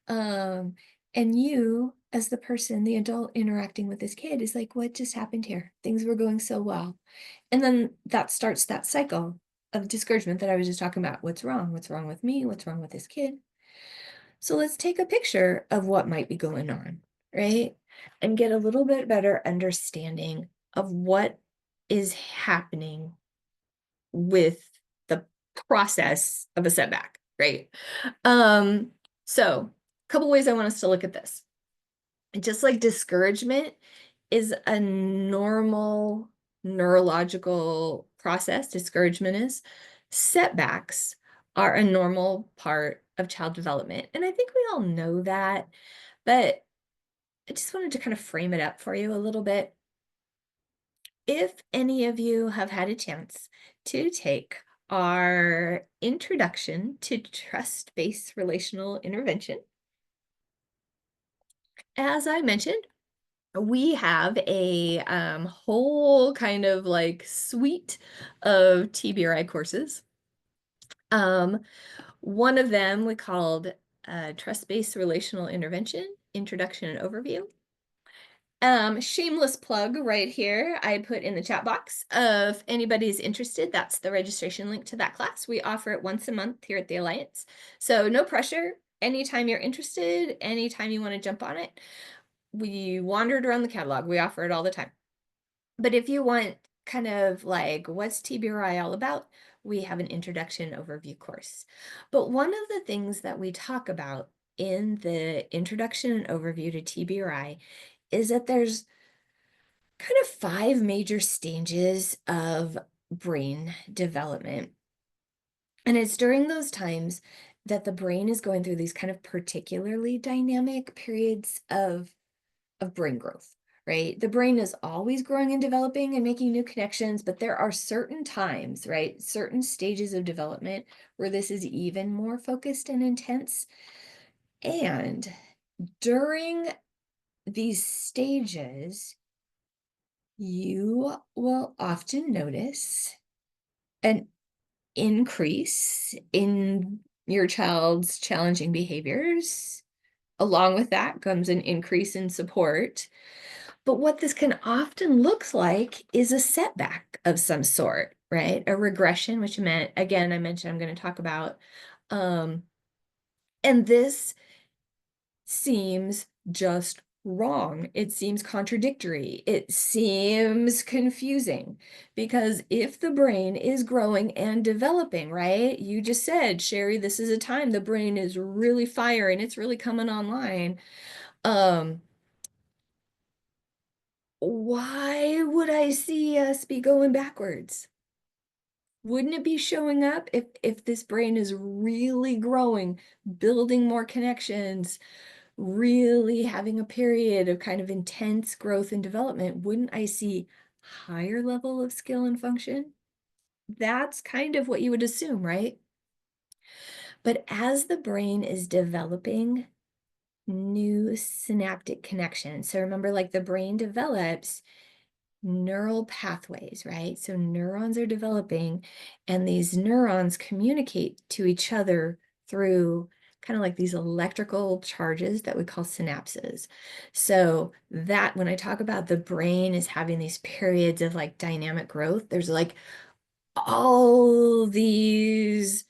Um, and you, as the person, the adult interacting with this kid, is like, what just happened here? Things were going so well. And then that starts that cycle of discouragement that I was just talking about. What's wrong? What's wrong with me? What's wrong with this kid? So let's take a picture of what might be going on, right? And get a little bit better understanding of what is happening with the process of a setback, right? So a couple ways I want us to look at this. Just like discouragement is a normal neurological process, discouragement is, setbacks are a normal part of child development. And I think we all know that, but I just wanted to kind of frame it up for you a little bit. If any of you have had a chance to take our introduction to trust-based relational intervention, as I mentioned, we have a whole kind of like suite of TBRI courses. One of them we called Trust-Based Relational Intervention, Introduction and Overview. Shameless plug right here. I put in the chat box. If anybody's interested, that's the registration link to that class. We offer it once a month here at the Alliance. So no pressure. Anytime you're interested, anytime you want to jump on it. We wandered around the catalog. We offer it all the time. But if you want kind of like, what's TBRI all about? We have an introduction overview course. But one of the things that we talk about in the introduction and overview to TBRI is that there's kind of 5 major stages of brain development. And it's during those times that the brain is going through these kind of particularly dynamic periods of brain growth, right? The brain is always growing and developing and making new connections, but there are certain times, right? Certain stages of development where this is even more focused and intense. And during these stages, you will often notice an increase in your child's challenging behaviors. Along with that comes an increase in support. But what this can often look like is a setback of some sort, right? A regression, which meant, again, I mentioned I'm going to talk about. Um, and this seems just wrong. It seems contradictory. It seems confusing because if the brain is growing and developing, right? You just said, Sherry, this is a time the brain is really firing. It's really coming online. Why would I see us be going backwards? Wouldn't it be showing up if this brain is really growing, building more connections, really having a period of kind of intense growth and development? Wouldn't I see higher level of skill and function? That's kind of what you would assume, right? But as the brain is developing new synaptic connections, so remember, like the brain develops neural pathways, right? So neurons are developing, and these neurons communicate to each other through kind of like these electrical charges that we call synapses. So that when I talk about the brain is having these periods of like dynamic growth, there's like all these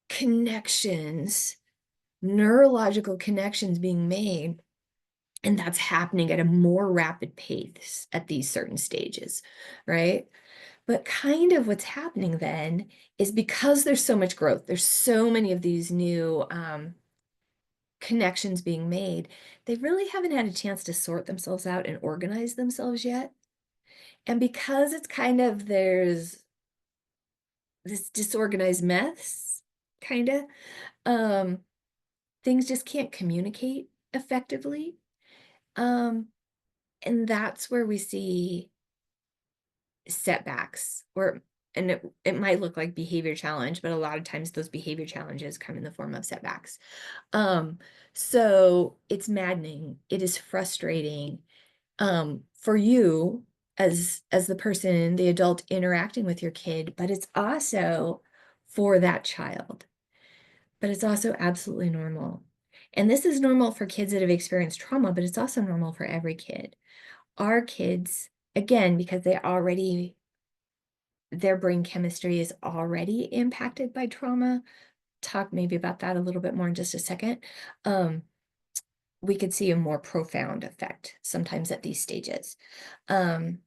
connections, neurological connections being made. And that's happening at a more rapid pace at these certain stages, right? But kind of what's happening then is because there's so much growth, there's so many of these new connections being made, they really haven't had a chance to sort themselves out and organize themselves yet. And because it's kind of there's this disorganized mess, kind of, um, things just can't communicate effectively. Um, and that's where we see setbacks, or and it might look like behavior challenge, but a lot of times those behavior challenges come in the form of setbacks. So it's maddening, it is frustrating for you as the person, the adult interacting with your kid, but it's also for that child. But it's also absolutely normal. And this is normal for kids that have experienced trauma, but it's also normal for every kid. Our kids, again, because their brain chemistry is already impacted by trauma. Talk maybe about that a little bit more in just a second. We could see a more profound effect sometimes at these stages. Um,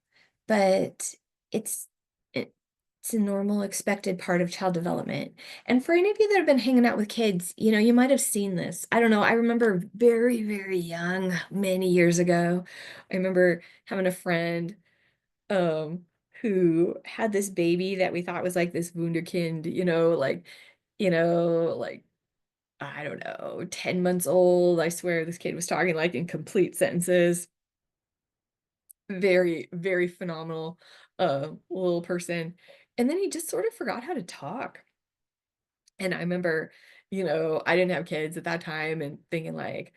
but it's it's a normal, expected part of child development. And for any of you that have been hanging out with kids, you might have seen this. I don't know. I remember very, very young, many years ago. I remember having a friend um who had this baby that we thought was like this wunderkind, like I don't know, 10 months old. I swear this kid was talking like in complete sentences. Very, very phenomenal little person. And then he just sort of forgot how to talk. And I remember, I didn't have kids at that time and thinking like,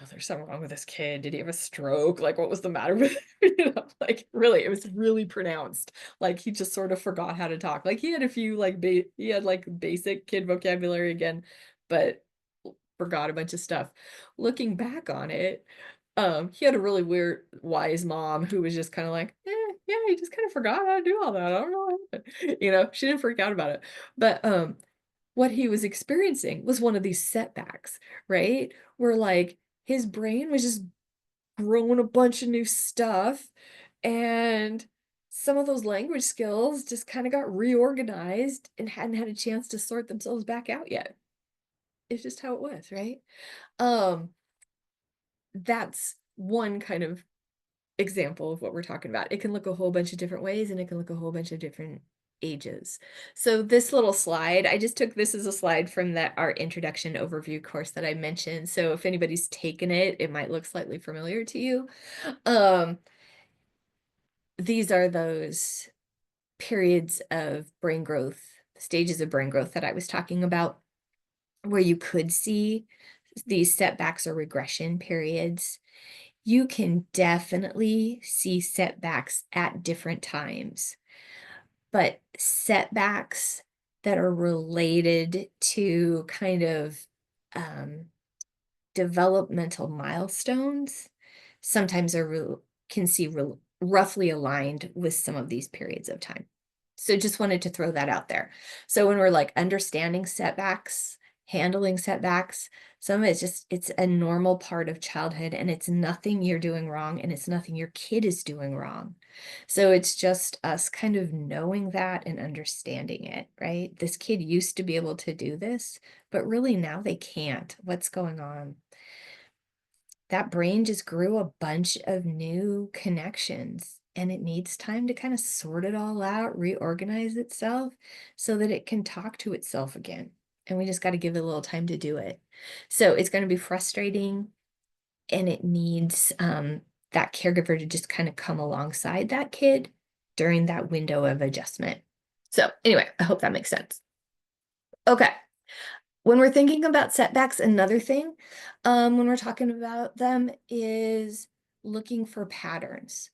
oh, there's something wrong with this kid. Did he have a stroke? Like, what was the matter with him? Like, really, it was really pronounced. Like, he just sort of forgot how to talk. Like, he had a few, like, he had, like, basic kid vocabulary again, but forgot a bunch of stuff. Looking back on it, he had a really weird, wise mom who was just kind of like, yeah, he just kind of forgot how to do all that. I don't know what happened. She didn't freak out about it. But, what he was experiencing was one of these setbacks, right? Where like his brain was just growing a bunch of new stuff, and some of those language skills just kind of got reorganized and hadn't had a chance to sort themselves back out yet. It's just how it was, right? Um, that's one kind of example of what we're talking about. It can look a whole bunch of different ways, and it can look a whole bunch of different ages. So this little slide, I just took this as a slide from our introduction overview course that I mentioned. So if anybody's taken it, it might look slightly familiar to you. These are those periods of brain growth, stages of brain growth that I was talking about, where you could see these setbacks or regression periods. You can definitely see setbacks at different times, but setbacks that are related to kind of developmental milestones sometimes can see roughly aligned with some of these periods of time. So just wanted to throw that out there. So when we're like understanding setbacks, handling setbacks, some of it's a normal part of childhood, and it's nothing you're doing wrong, and it's nothing your kid is doing wrong. So it's just us kind of knowing that and understanding it, right? This kid used to be able to do this, but really now they can't. What's going on? That brain just grew a bunch of new connections, and it needs time to kind of sort it all out, reorganize itself so that it can talk to itself again. And we just got to give it a little time to do it. So it's going to be frustrating, and it needs that caregiver to just kind of come alongside that kid during that window of adjustment. So anyway, I hope that makes sense. Okay. When we're thinking about setbacks, another thing, when we're talking about them, is looking for patterns.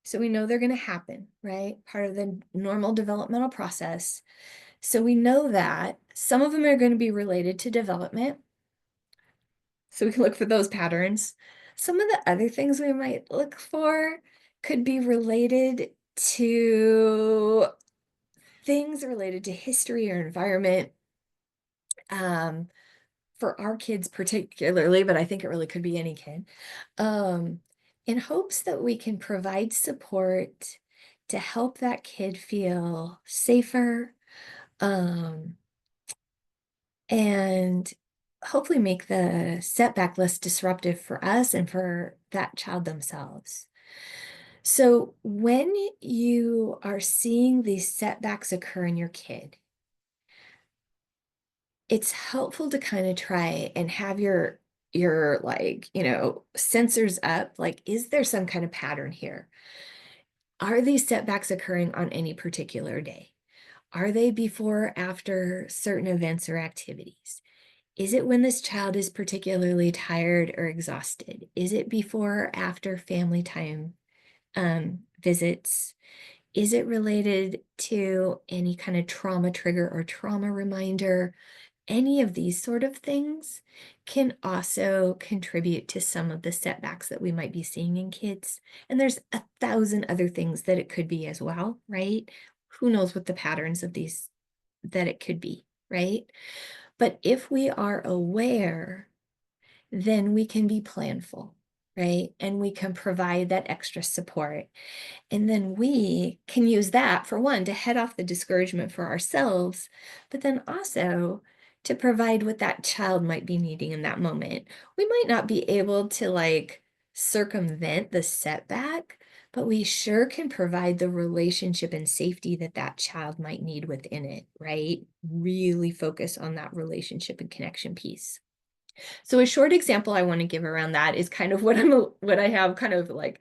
So we know they're going to happen, right? Part of the normal developmental process. So we know that some of them are going to be related to development. So we can look for those patterns. Some of the other things we might look for could be related to things related to history or environment. For our kids particularly, but I think it really could be any kid, in hopes that we can provide support to help that kid feel safer, and hopefully make the setback less disruptive for us and for that child themselves. So when you are seeing these setbacks occur in your kid, it's helpful to kind of try and have your like, sensors up. Like, is there some kind of pattern here? Are these setbacks occurring on any particular day? Are they before or after certain events or activities? Is it when this child is particularly tired or exhausted? Is it before or after family time visits? Is it related to any kind of trauma trigger or trauma reminder? Any of these sort of things can also contribute to some of the setbacks that we might be seeing in kids. And there's 1,000 other things that it could be as well, right? Who knows what the patterns of these that it could be, right? But if we are aware, then we can be planful, right? And we can provide that extra support. And then we can use that, for one, to head off the discouragement for ourselves, but then also to provide what that child might be needing in that moment. We might not be able to like circumvent the setback, but we sure can provide the relationship and safety that that child might need within it, right? Really focus on that relationship and connection piece. So a short example I want to give around that is kind of what I have kind of like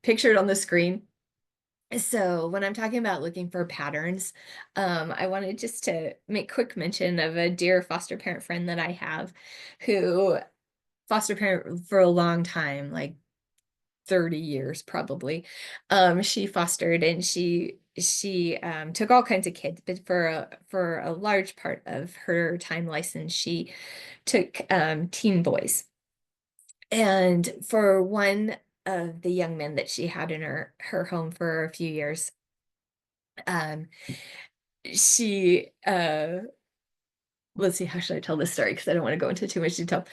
pictured on the screen. So when I'm talking about looking for patterns, I wanted just to make quick mention of a dear foster parent friend that I have, who foster parent for a long time, like 30 years probably. She fostered, and she took all kinds of kids, but for a large part of her time license, she took teen boys. And for one of the young men that she had in her home for a few years, um, she let's see, how should I tell this story? Because I don't want to go into too much detail.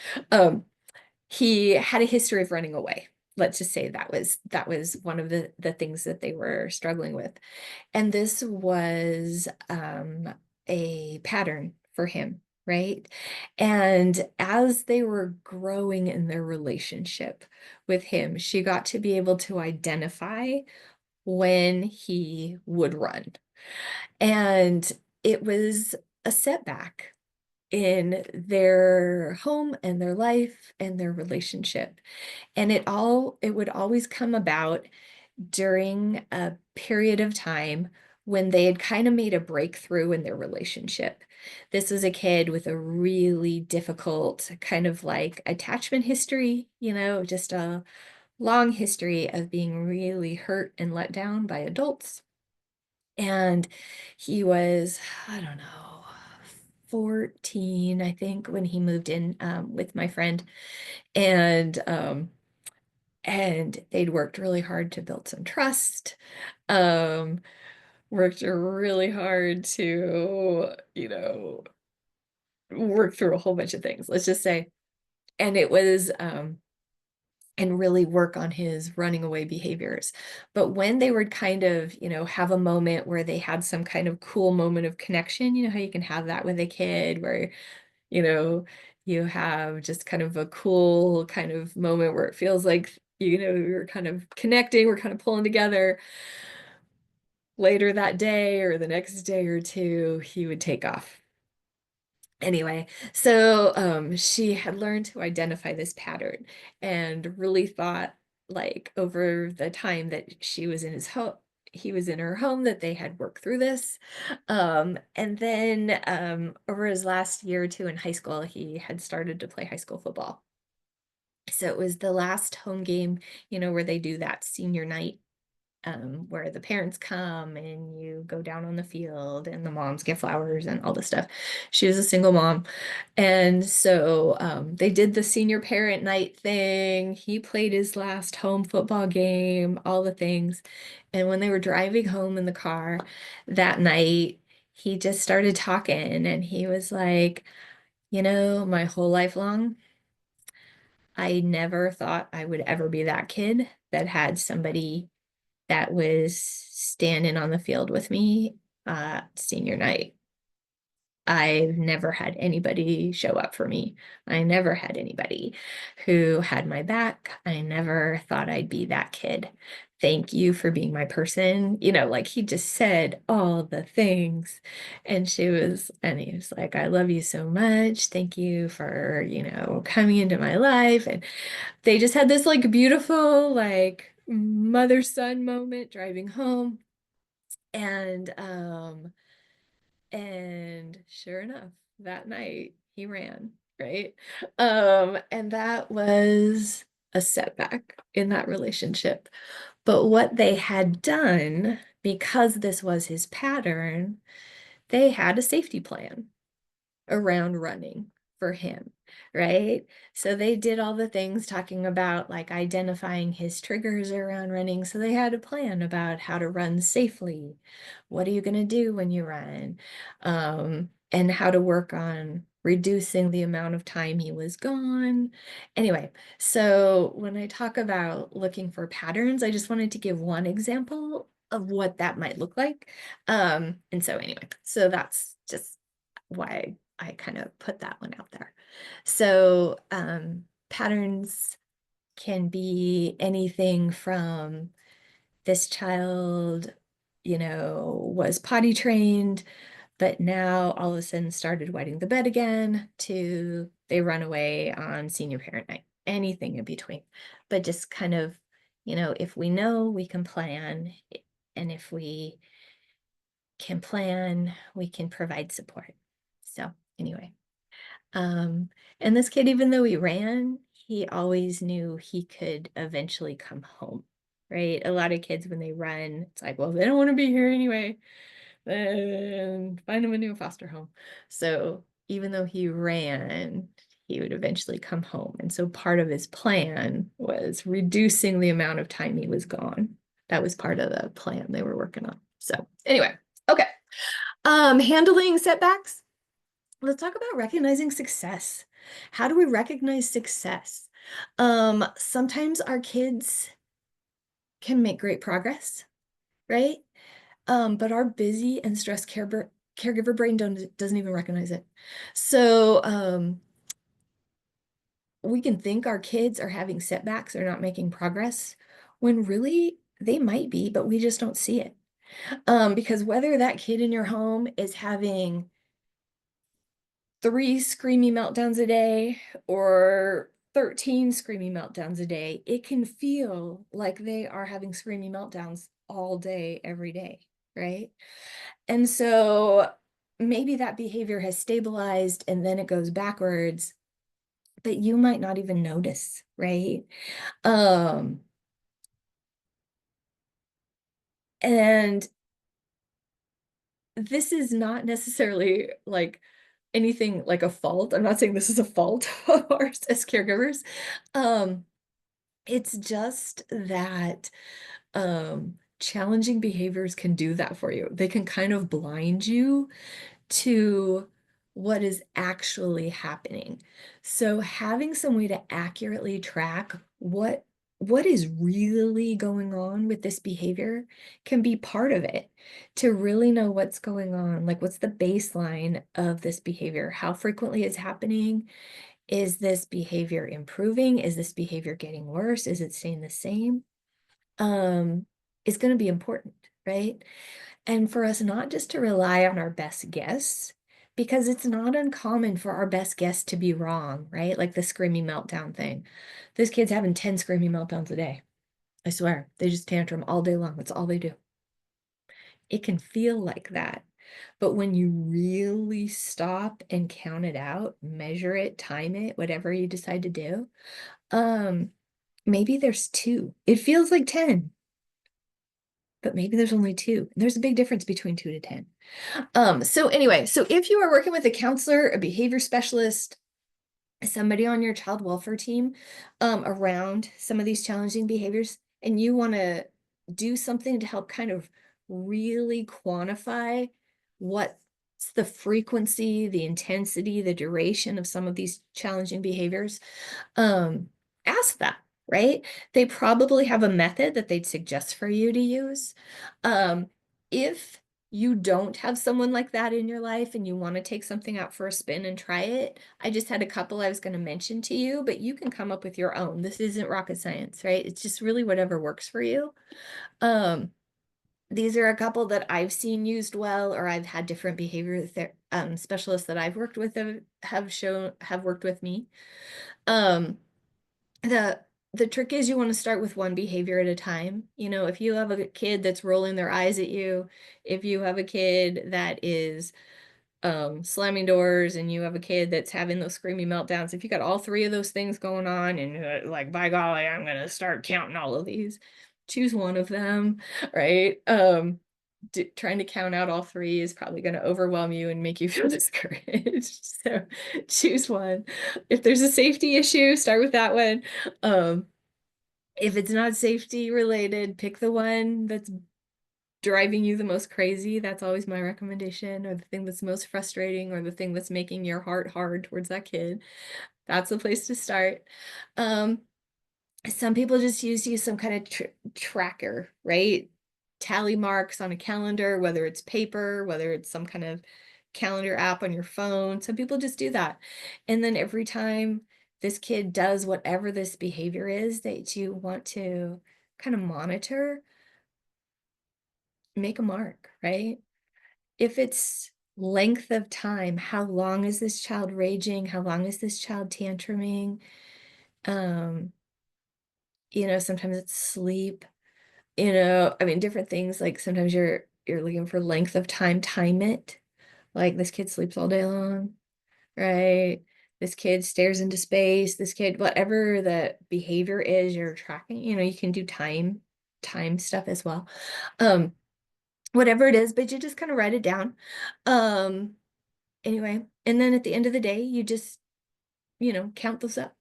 He had a history of running away. Let's just say that was one of the things that they were struggling with. And this was a pattern for him, right? And as they were growing in their relationship with him, she got to be able to identify when he would run. And it was a setback in their home and their life and their relationship. And it would always come about during a period of time when they had kind of made a breakthrough in their relationship. This was a kid with a really difficult kind of like attachment history, just a long history of being really hurt and let down by adults. And he was, I don't know, 14, I think, when he moved in with my friend. And and they'd worked really hard to build some trust. Um, Worked really hard to, work through a whole bunch of things, let's just say. And it was and really work on his running away behaviors. But when they would kind of, have a moment where they had some kind of cool moment of connection, how you can have that with a kid where, you know, you have just kind of a cool kind of moment where it feels like, you're kind of connecting, we're kind of pulling together. Later that day or the next day or two, he would take off. Anyway, so she had learned to identify this pattern and really thought like over the time that she was in his home, he was in her home, that they had worked through this. And then over his last year or two in high school, he had started to play high school football. So it was the last home game, where they do that senior night, where the parents come and you go down on the field and the moms get flowers and all this stuff. She was a single mom. And so they did the senior parent night thing. He played his last home football game, all the things. And when they were driving home in the car that night, he just started talking and he was like, my whole life long, I never thought I would ever be that kid that had somebody that was standing on the field with me senior night. I've never had anybody show up for me. I never had anybody who had my back. I never thought I'd be that kid. Thank you for being my person. Like he just said all the things. And he was like, I love you so much. Thank you for, coming into my life. And they just had this like beautiful, like mother-son moment driving home. And sure enough, that night he ran, right? And that was a setback in that relationship. But what they had done, because this was his pattern, they had a safety plan around running for him, right? So they did all the things talking about like identifying his triggers around running. So they had a plan about how to run safely. What are you going to do when you run? And how to work on reducing the amount of time he was gone. Anyway, so when I talk about looking for patterns, I just wanted to give one example of what that might look like. And so anyway, so that's just why I kind of put that one out there. So patterns can be anything from this child, was potty trained, but now all of a sudden started wetting the bed again, to they run away on senior parent night, anything in between. But just kind of, if we know, we can plan. And if we can plan, we can provide support. So anyway, and this kid, even though he ran, he always knew he could eventually come home, right? A lot of kids, when they run, it's like, well, they don't want to be here anyway, then find him a new foster home. So even though he ran, he would eventually come home. And so part of his plan was reducing the amount of time he was gone. That was part of the plan they were working on. So anyway, okay. Handling setbacks. Let's talk about recognizing success. How do we recognize success? Sometimes our kids can make great progress, right? But our busy and stressed caregiver brain doesn't even recognize it. So we can think our kids are having setbacks or not making progress when really they might be, but we just don't see it. Because whether that kid in your home is having 3 screamy meltdowns a day or 13 screamy meltdowns a day, it can feel like they are having screamy meltdowns all day, every day, right? And so maybe that behavior has stabilized and then it goes backwards, but you might not even notice, right? Um, and this is not necessarily like anything like a fault. I'm not saying this is a fault of ours as caregivers. Um, it's just that challenging behaviors can do that for you. They can kind of blind you to what is actually happening. So having some way to accurately track what is really going on with this behavior can be part of it to really know what's going on. Like, what's the baseline of this behavior? How frequently it's happening? Is this behavior improving? Is this behavior getting worse? Is it staying the same? Is going to be important, right? And for us not just to rely on our best guess, because it's not uncommon for our best guess to be wrong, right? Like the screaming meltdown thing. This kid's having 10 screaming meltdowns a day. I swear, they just tantrum all day long. That's all they do. It can feel like that. But when you really stop and count it out, measure it, time it, whatever you decide to do, maybe there's 2. It feels like 10, but maybe there's only 2. There's a big difference between 2 to 10. So anyway, so if you are working with a counselor, a behavior specialist, somebody on your child welfare team, around some of these challenging behaviors, and you want to do something to help kind of really quantify what's the frequency, the intensity, the duration of some of these challenging behaviors, ask that, right? They probably have a method that they'd suggest for you to use. If you don't have someone like that in your life and you want to take something out for a spin and try it, I just had a couple I was going to mention to you, but you can come up with your own. This isn't rocket science, right? It's just really whatever works for you. These are a couple that I've seen used well, or I've had different behavior specialists that I've worked with have worked with me. Um, the the trick is you want to start with one behavior at a time. You know, if you have a kid that's rolling their eyes at you, if you have a kid that is slamming doors, and you have a kid that's having those screaming meltdowns, if you got all 3 of those things going on and like, by golly, I'm gonna start counting all of these, choose one of them, right? Trying to count out all 3 is probably going to overwhelm you and make you feel discouraged. So choose one. If there's a safety issue, start with that one. If it's not safety related, pick the one that's driving you the most crazy. That's always my recommendation, or the thing that's most frustrating, or the thing that's making your heart hard towards that kid. That's the place to start. Some people just use some kind of tracker, right? Tally marks on a calendar, whether it's paper, whether it's some kind of calendar app on your phone. Some people just do that. And then every time this kid does whatever this behavior is that you want to kind of monitor, make a mark, right? If it's length of time, how long is this child raging? How long is this child tantruming? Sometimes it's sleep. I mean, different things, like sometimes you're looking for length of time, time it. Like, this kid sleeps all day long, right? This kid stares into space, this kid, whatever the behavior is you're tracking, you can do time stuff as well. Whatever it is, but you just kind of write it down. Anyway, and then at the end of the day, you just, count those up.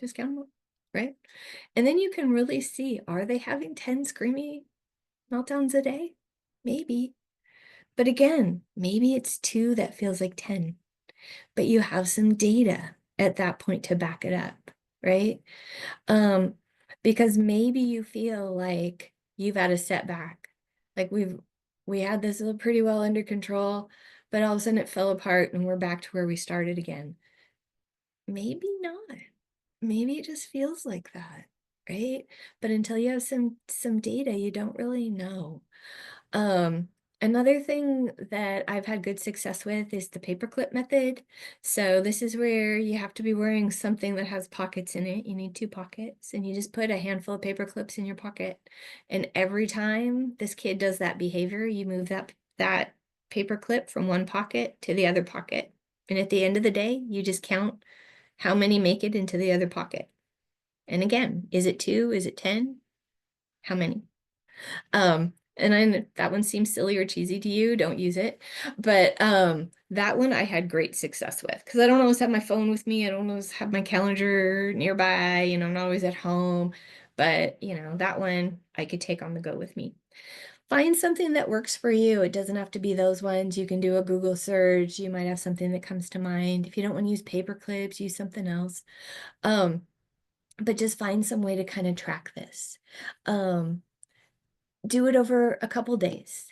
Just count them up, right? And then you can really see, are they having 10 screamy meltdowns a day? Maybe. But again, maybe it's 2 that feels like 10, but you have some data at that point to back it up, right? Because maybe you feel like you've had a setback. Like, we had this pretty well under control, but all of a sudden it fell apart and we're back to where we started again. Maybe not. Maybe it just feels like that. right? But until you have some data, you don't really know. Um, Another thing that I've had good success with is the paperclip method. So this is where you have to be wearing something that has pockets in it. You need 2 pockets, and you just put a handful of paper clips in your pocket. And every time this kid does that behavior, you move that paper clip from one pocket to the other pocket. And at the end of the day, you just count how many make it into the other pocket. And again, is it 2? Is it 10? How many? And I know that one seems silly or cheesy to you, don't use it. But that one I had great success with because I don't always have my phone with me. I don't always have my calendar nearby, I'm not always at home. But that one I could take on the go with me. Find something that works for you. It doesn't have to be those ones. You can do a Google search. You might have something that comes to mind. If you don't want to use paper clips, use something else. But just find some way to kind of track this. Do it over a couple days.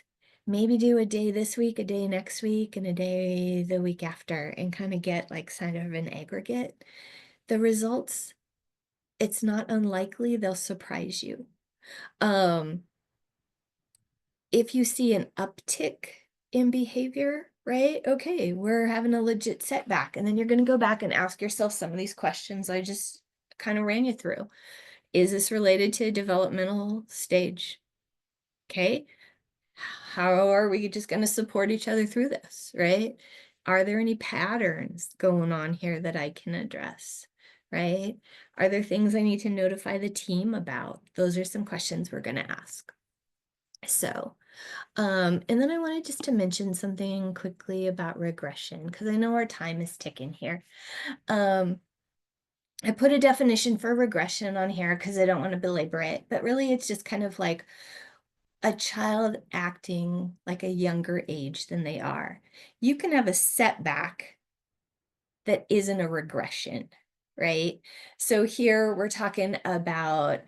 Maybe do a day this week, a day next week, and a day the week after, and kind of get like kind of an aggregate. The results, it's not unlikely they'll surprise you. If you see an uptick in behavior, right? Okay, we're having a legit setback. And then you're going to go back and ask yourself some of these questions I just kind of ran you through. Is this related to a developmental stage? Okay. How are we just going to support each other through this, right? Are there any patterns going on here that I can address, right? Are there things I need to notify the team about? Those are some questions we're going to ask. So, and then I wanted just to mention something quickly about regression, because I know our time is ticking here. I put a definition for regression on here because I don't want to belabor it, but really it's just kind of like a child acting like a younger age than they are. You can have a setback that isn't a regression, right? So here we're talking about,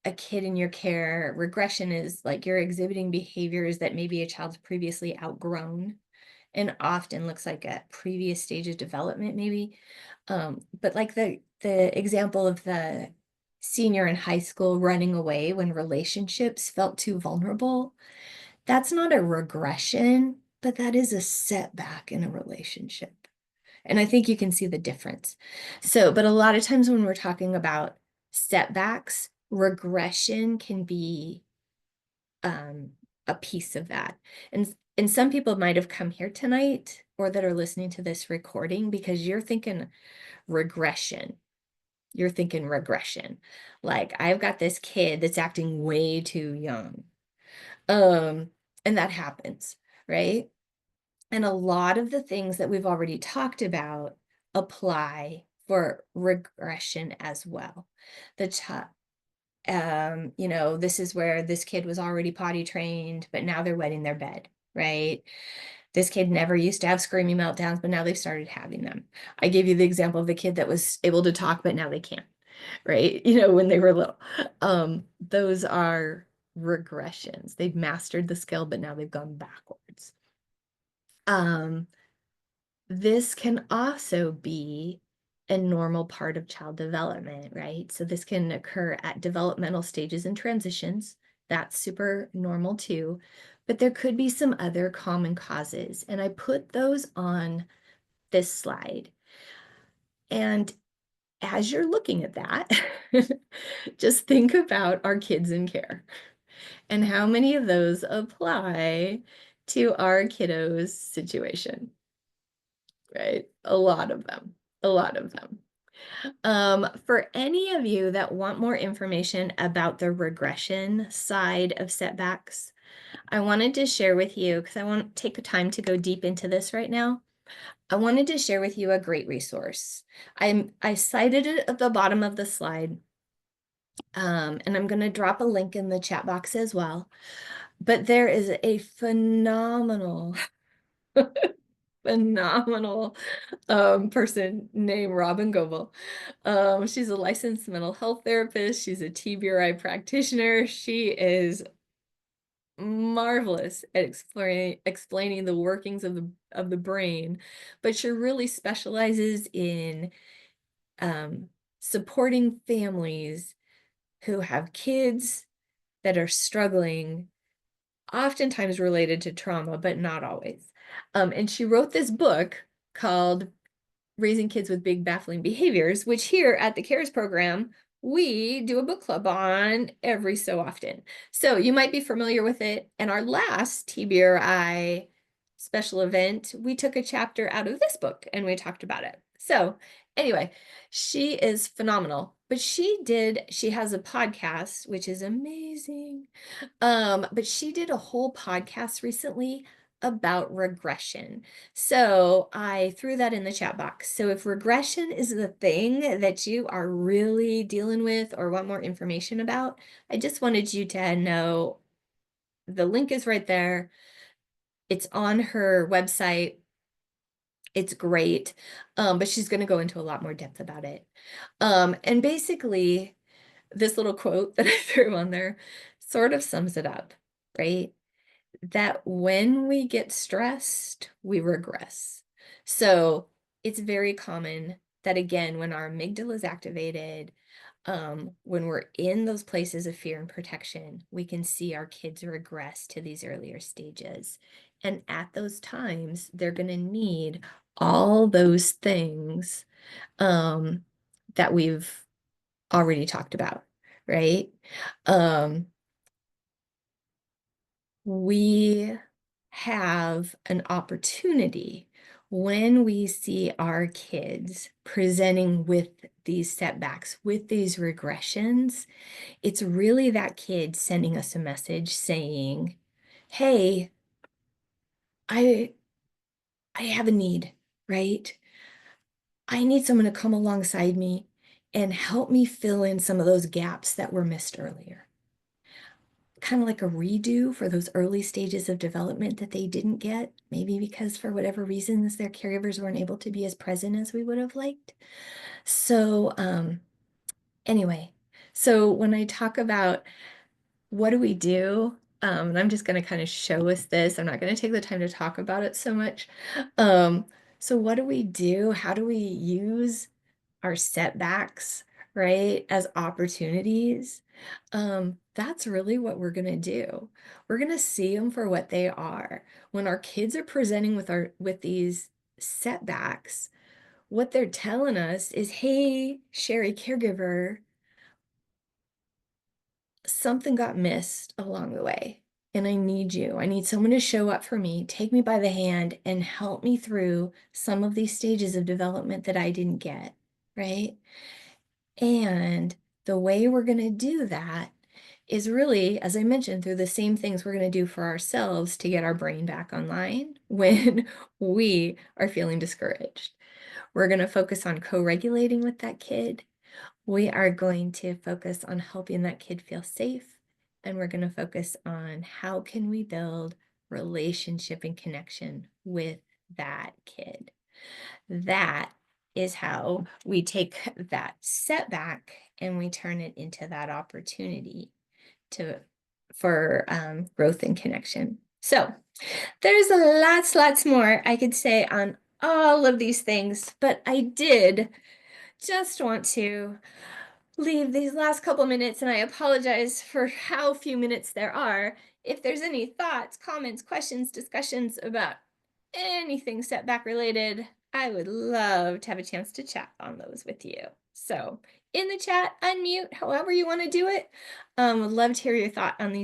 a kid in your care. Regression is like you're exhibiting behaviors that maybe a child's previously outgrown and often looks like a previous stage of development, maybe. But like the example of the senior in high school running away when relationships felt too vulnerable, that's not a regression, but that is a setback in a relationship. And I think you can see the difference. So, but a lot of times when we're talking about setbacks, regression can be a piece of that. And some people might have come here tonight or that are listening to this recording because you're thinking regression. You're thinking regression. Like, I've got this kid that's acting way too young. And that happens, right? And a lot of the things that we've already talked about apply for regression as well. The this is where this kid was already potty trained, but now they're wetting their bed, right? This kid never used to have screaming meltdowns, but now they've started having them. I gave you the example of the kid that was able to talk, but now they can't, right? When they were little. Those are regressions. They've mastered the skill, but now they've gone backwards. This can also be a normal part of child development, right? So this can occur at developmental stages and transitions. That's super normal too. But there could be some other common causes, and I put those on this slide. And as you're looking at that, just think about our kids in care and how many of those apply to our kiddos' situation, right? A lot of them, a lot of them. For any of you that want more information about the regression side of setbacks, I wanted to share with you, because I won't take the time to go deep into this right now. I wanted to share with you a great resource. I cited it at the bottom of the slide, and I'm going to drop a link in the chat box as well. But there is a phenomenal, phenomenal person named Robin Goebel. She's a licensed mental health therapist. She's a TBRI practitioner. She is marvelous at explaining the workings of the brain, but she really specializes in supporting families who have kids that are struggling, oftentimes related to trauma, but not always. And she wrote this book called Raising Kids with Big Baffling Behaviors, which here at the CARES program, we do a book club on every so often. So you might be familiar with it. And our last TBRI special event, we took a chapter out of this book and we talked about it. So anyway, she is phenomenal, but she has a podcast, which is amazing. But she did a whole podcast recently about regression. So I threw that in the chat box. So if regression is the thing that you are really dealing with or want more information about, I just wanted you to know the link is right there. It's on her website. It's great. But she's going to go into a lot more depth about it. And basically, this little quote that I threw on there sort of sums it up, right? That when we get stressed, we regress. So it's very common that, again, when our amygdala is activated, when we're in those places of fear and protection, we can see our kids regress to these earlier stages. And at those times, they're going to need all those things that we've already talked about, right? We have an opportunity when we see our kids presenting with these setbacks, with these regressions. It's really that kid sending us a message saying, hey, I have a need, right? I need someone to come alongside me and help me fill in some of those gaps that were missed earlier. Kind of like a redo for those early stages of development that they didn't get, maybe because for whatever reasons their caregivers weren't able to be as present as we would have liked. So anyway, so when I talk about what do we do, and I'm just going to kind of show us this. I'm not going to take the time to talk about it so much. So what do we do? How do we use our setbacks, right, as opportunities? That's really what we're going to do. We're going to see them for what they are. When our kids are presenting with these setbacks, what they're telling us is, hey, Sherry caregiver, something got missed along the way, and I need you. I need someone to show up for me, take me by the hand, and help me through some of these stages of development that I didn't get, right? And the way we're going to do that is really, as I mentioned, through the same things we're going to do for ourselves to get our brain back online when we are feeling discouraged. We're going to focus on co-regulating with that kid. We are going to focus on helping that kid feel safe. And we're going to focus on how can we build relationship and connection with that kid. That is how we take that setback and we turn it into that opportunity for growth and connection. So there's lots more I could say on all of these things, but I did just want to leave these last couple minutes, and I apologize for how few minutes there are. If there's any thoughts, comments, questions, discussions about anything setback related, I would love to have a chance to chat on those with you. So in the chat, unmute, however you want to do it. Would love to hear your thought on these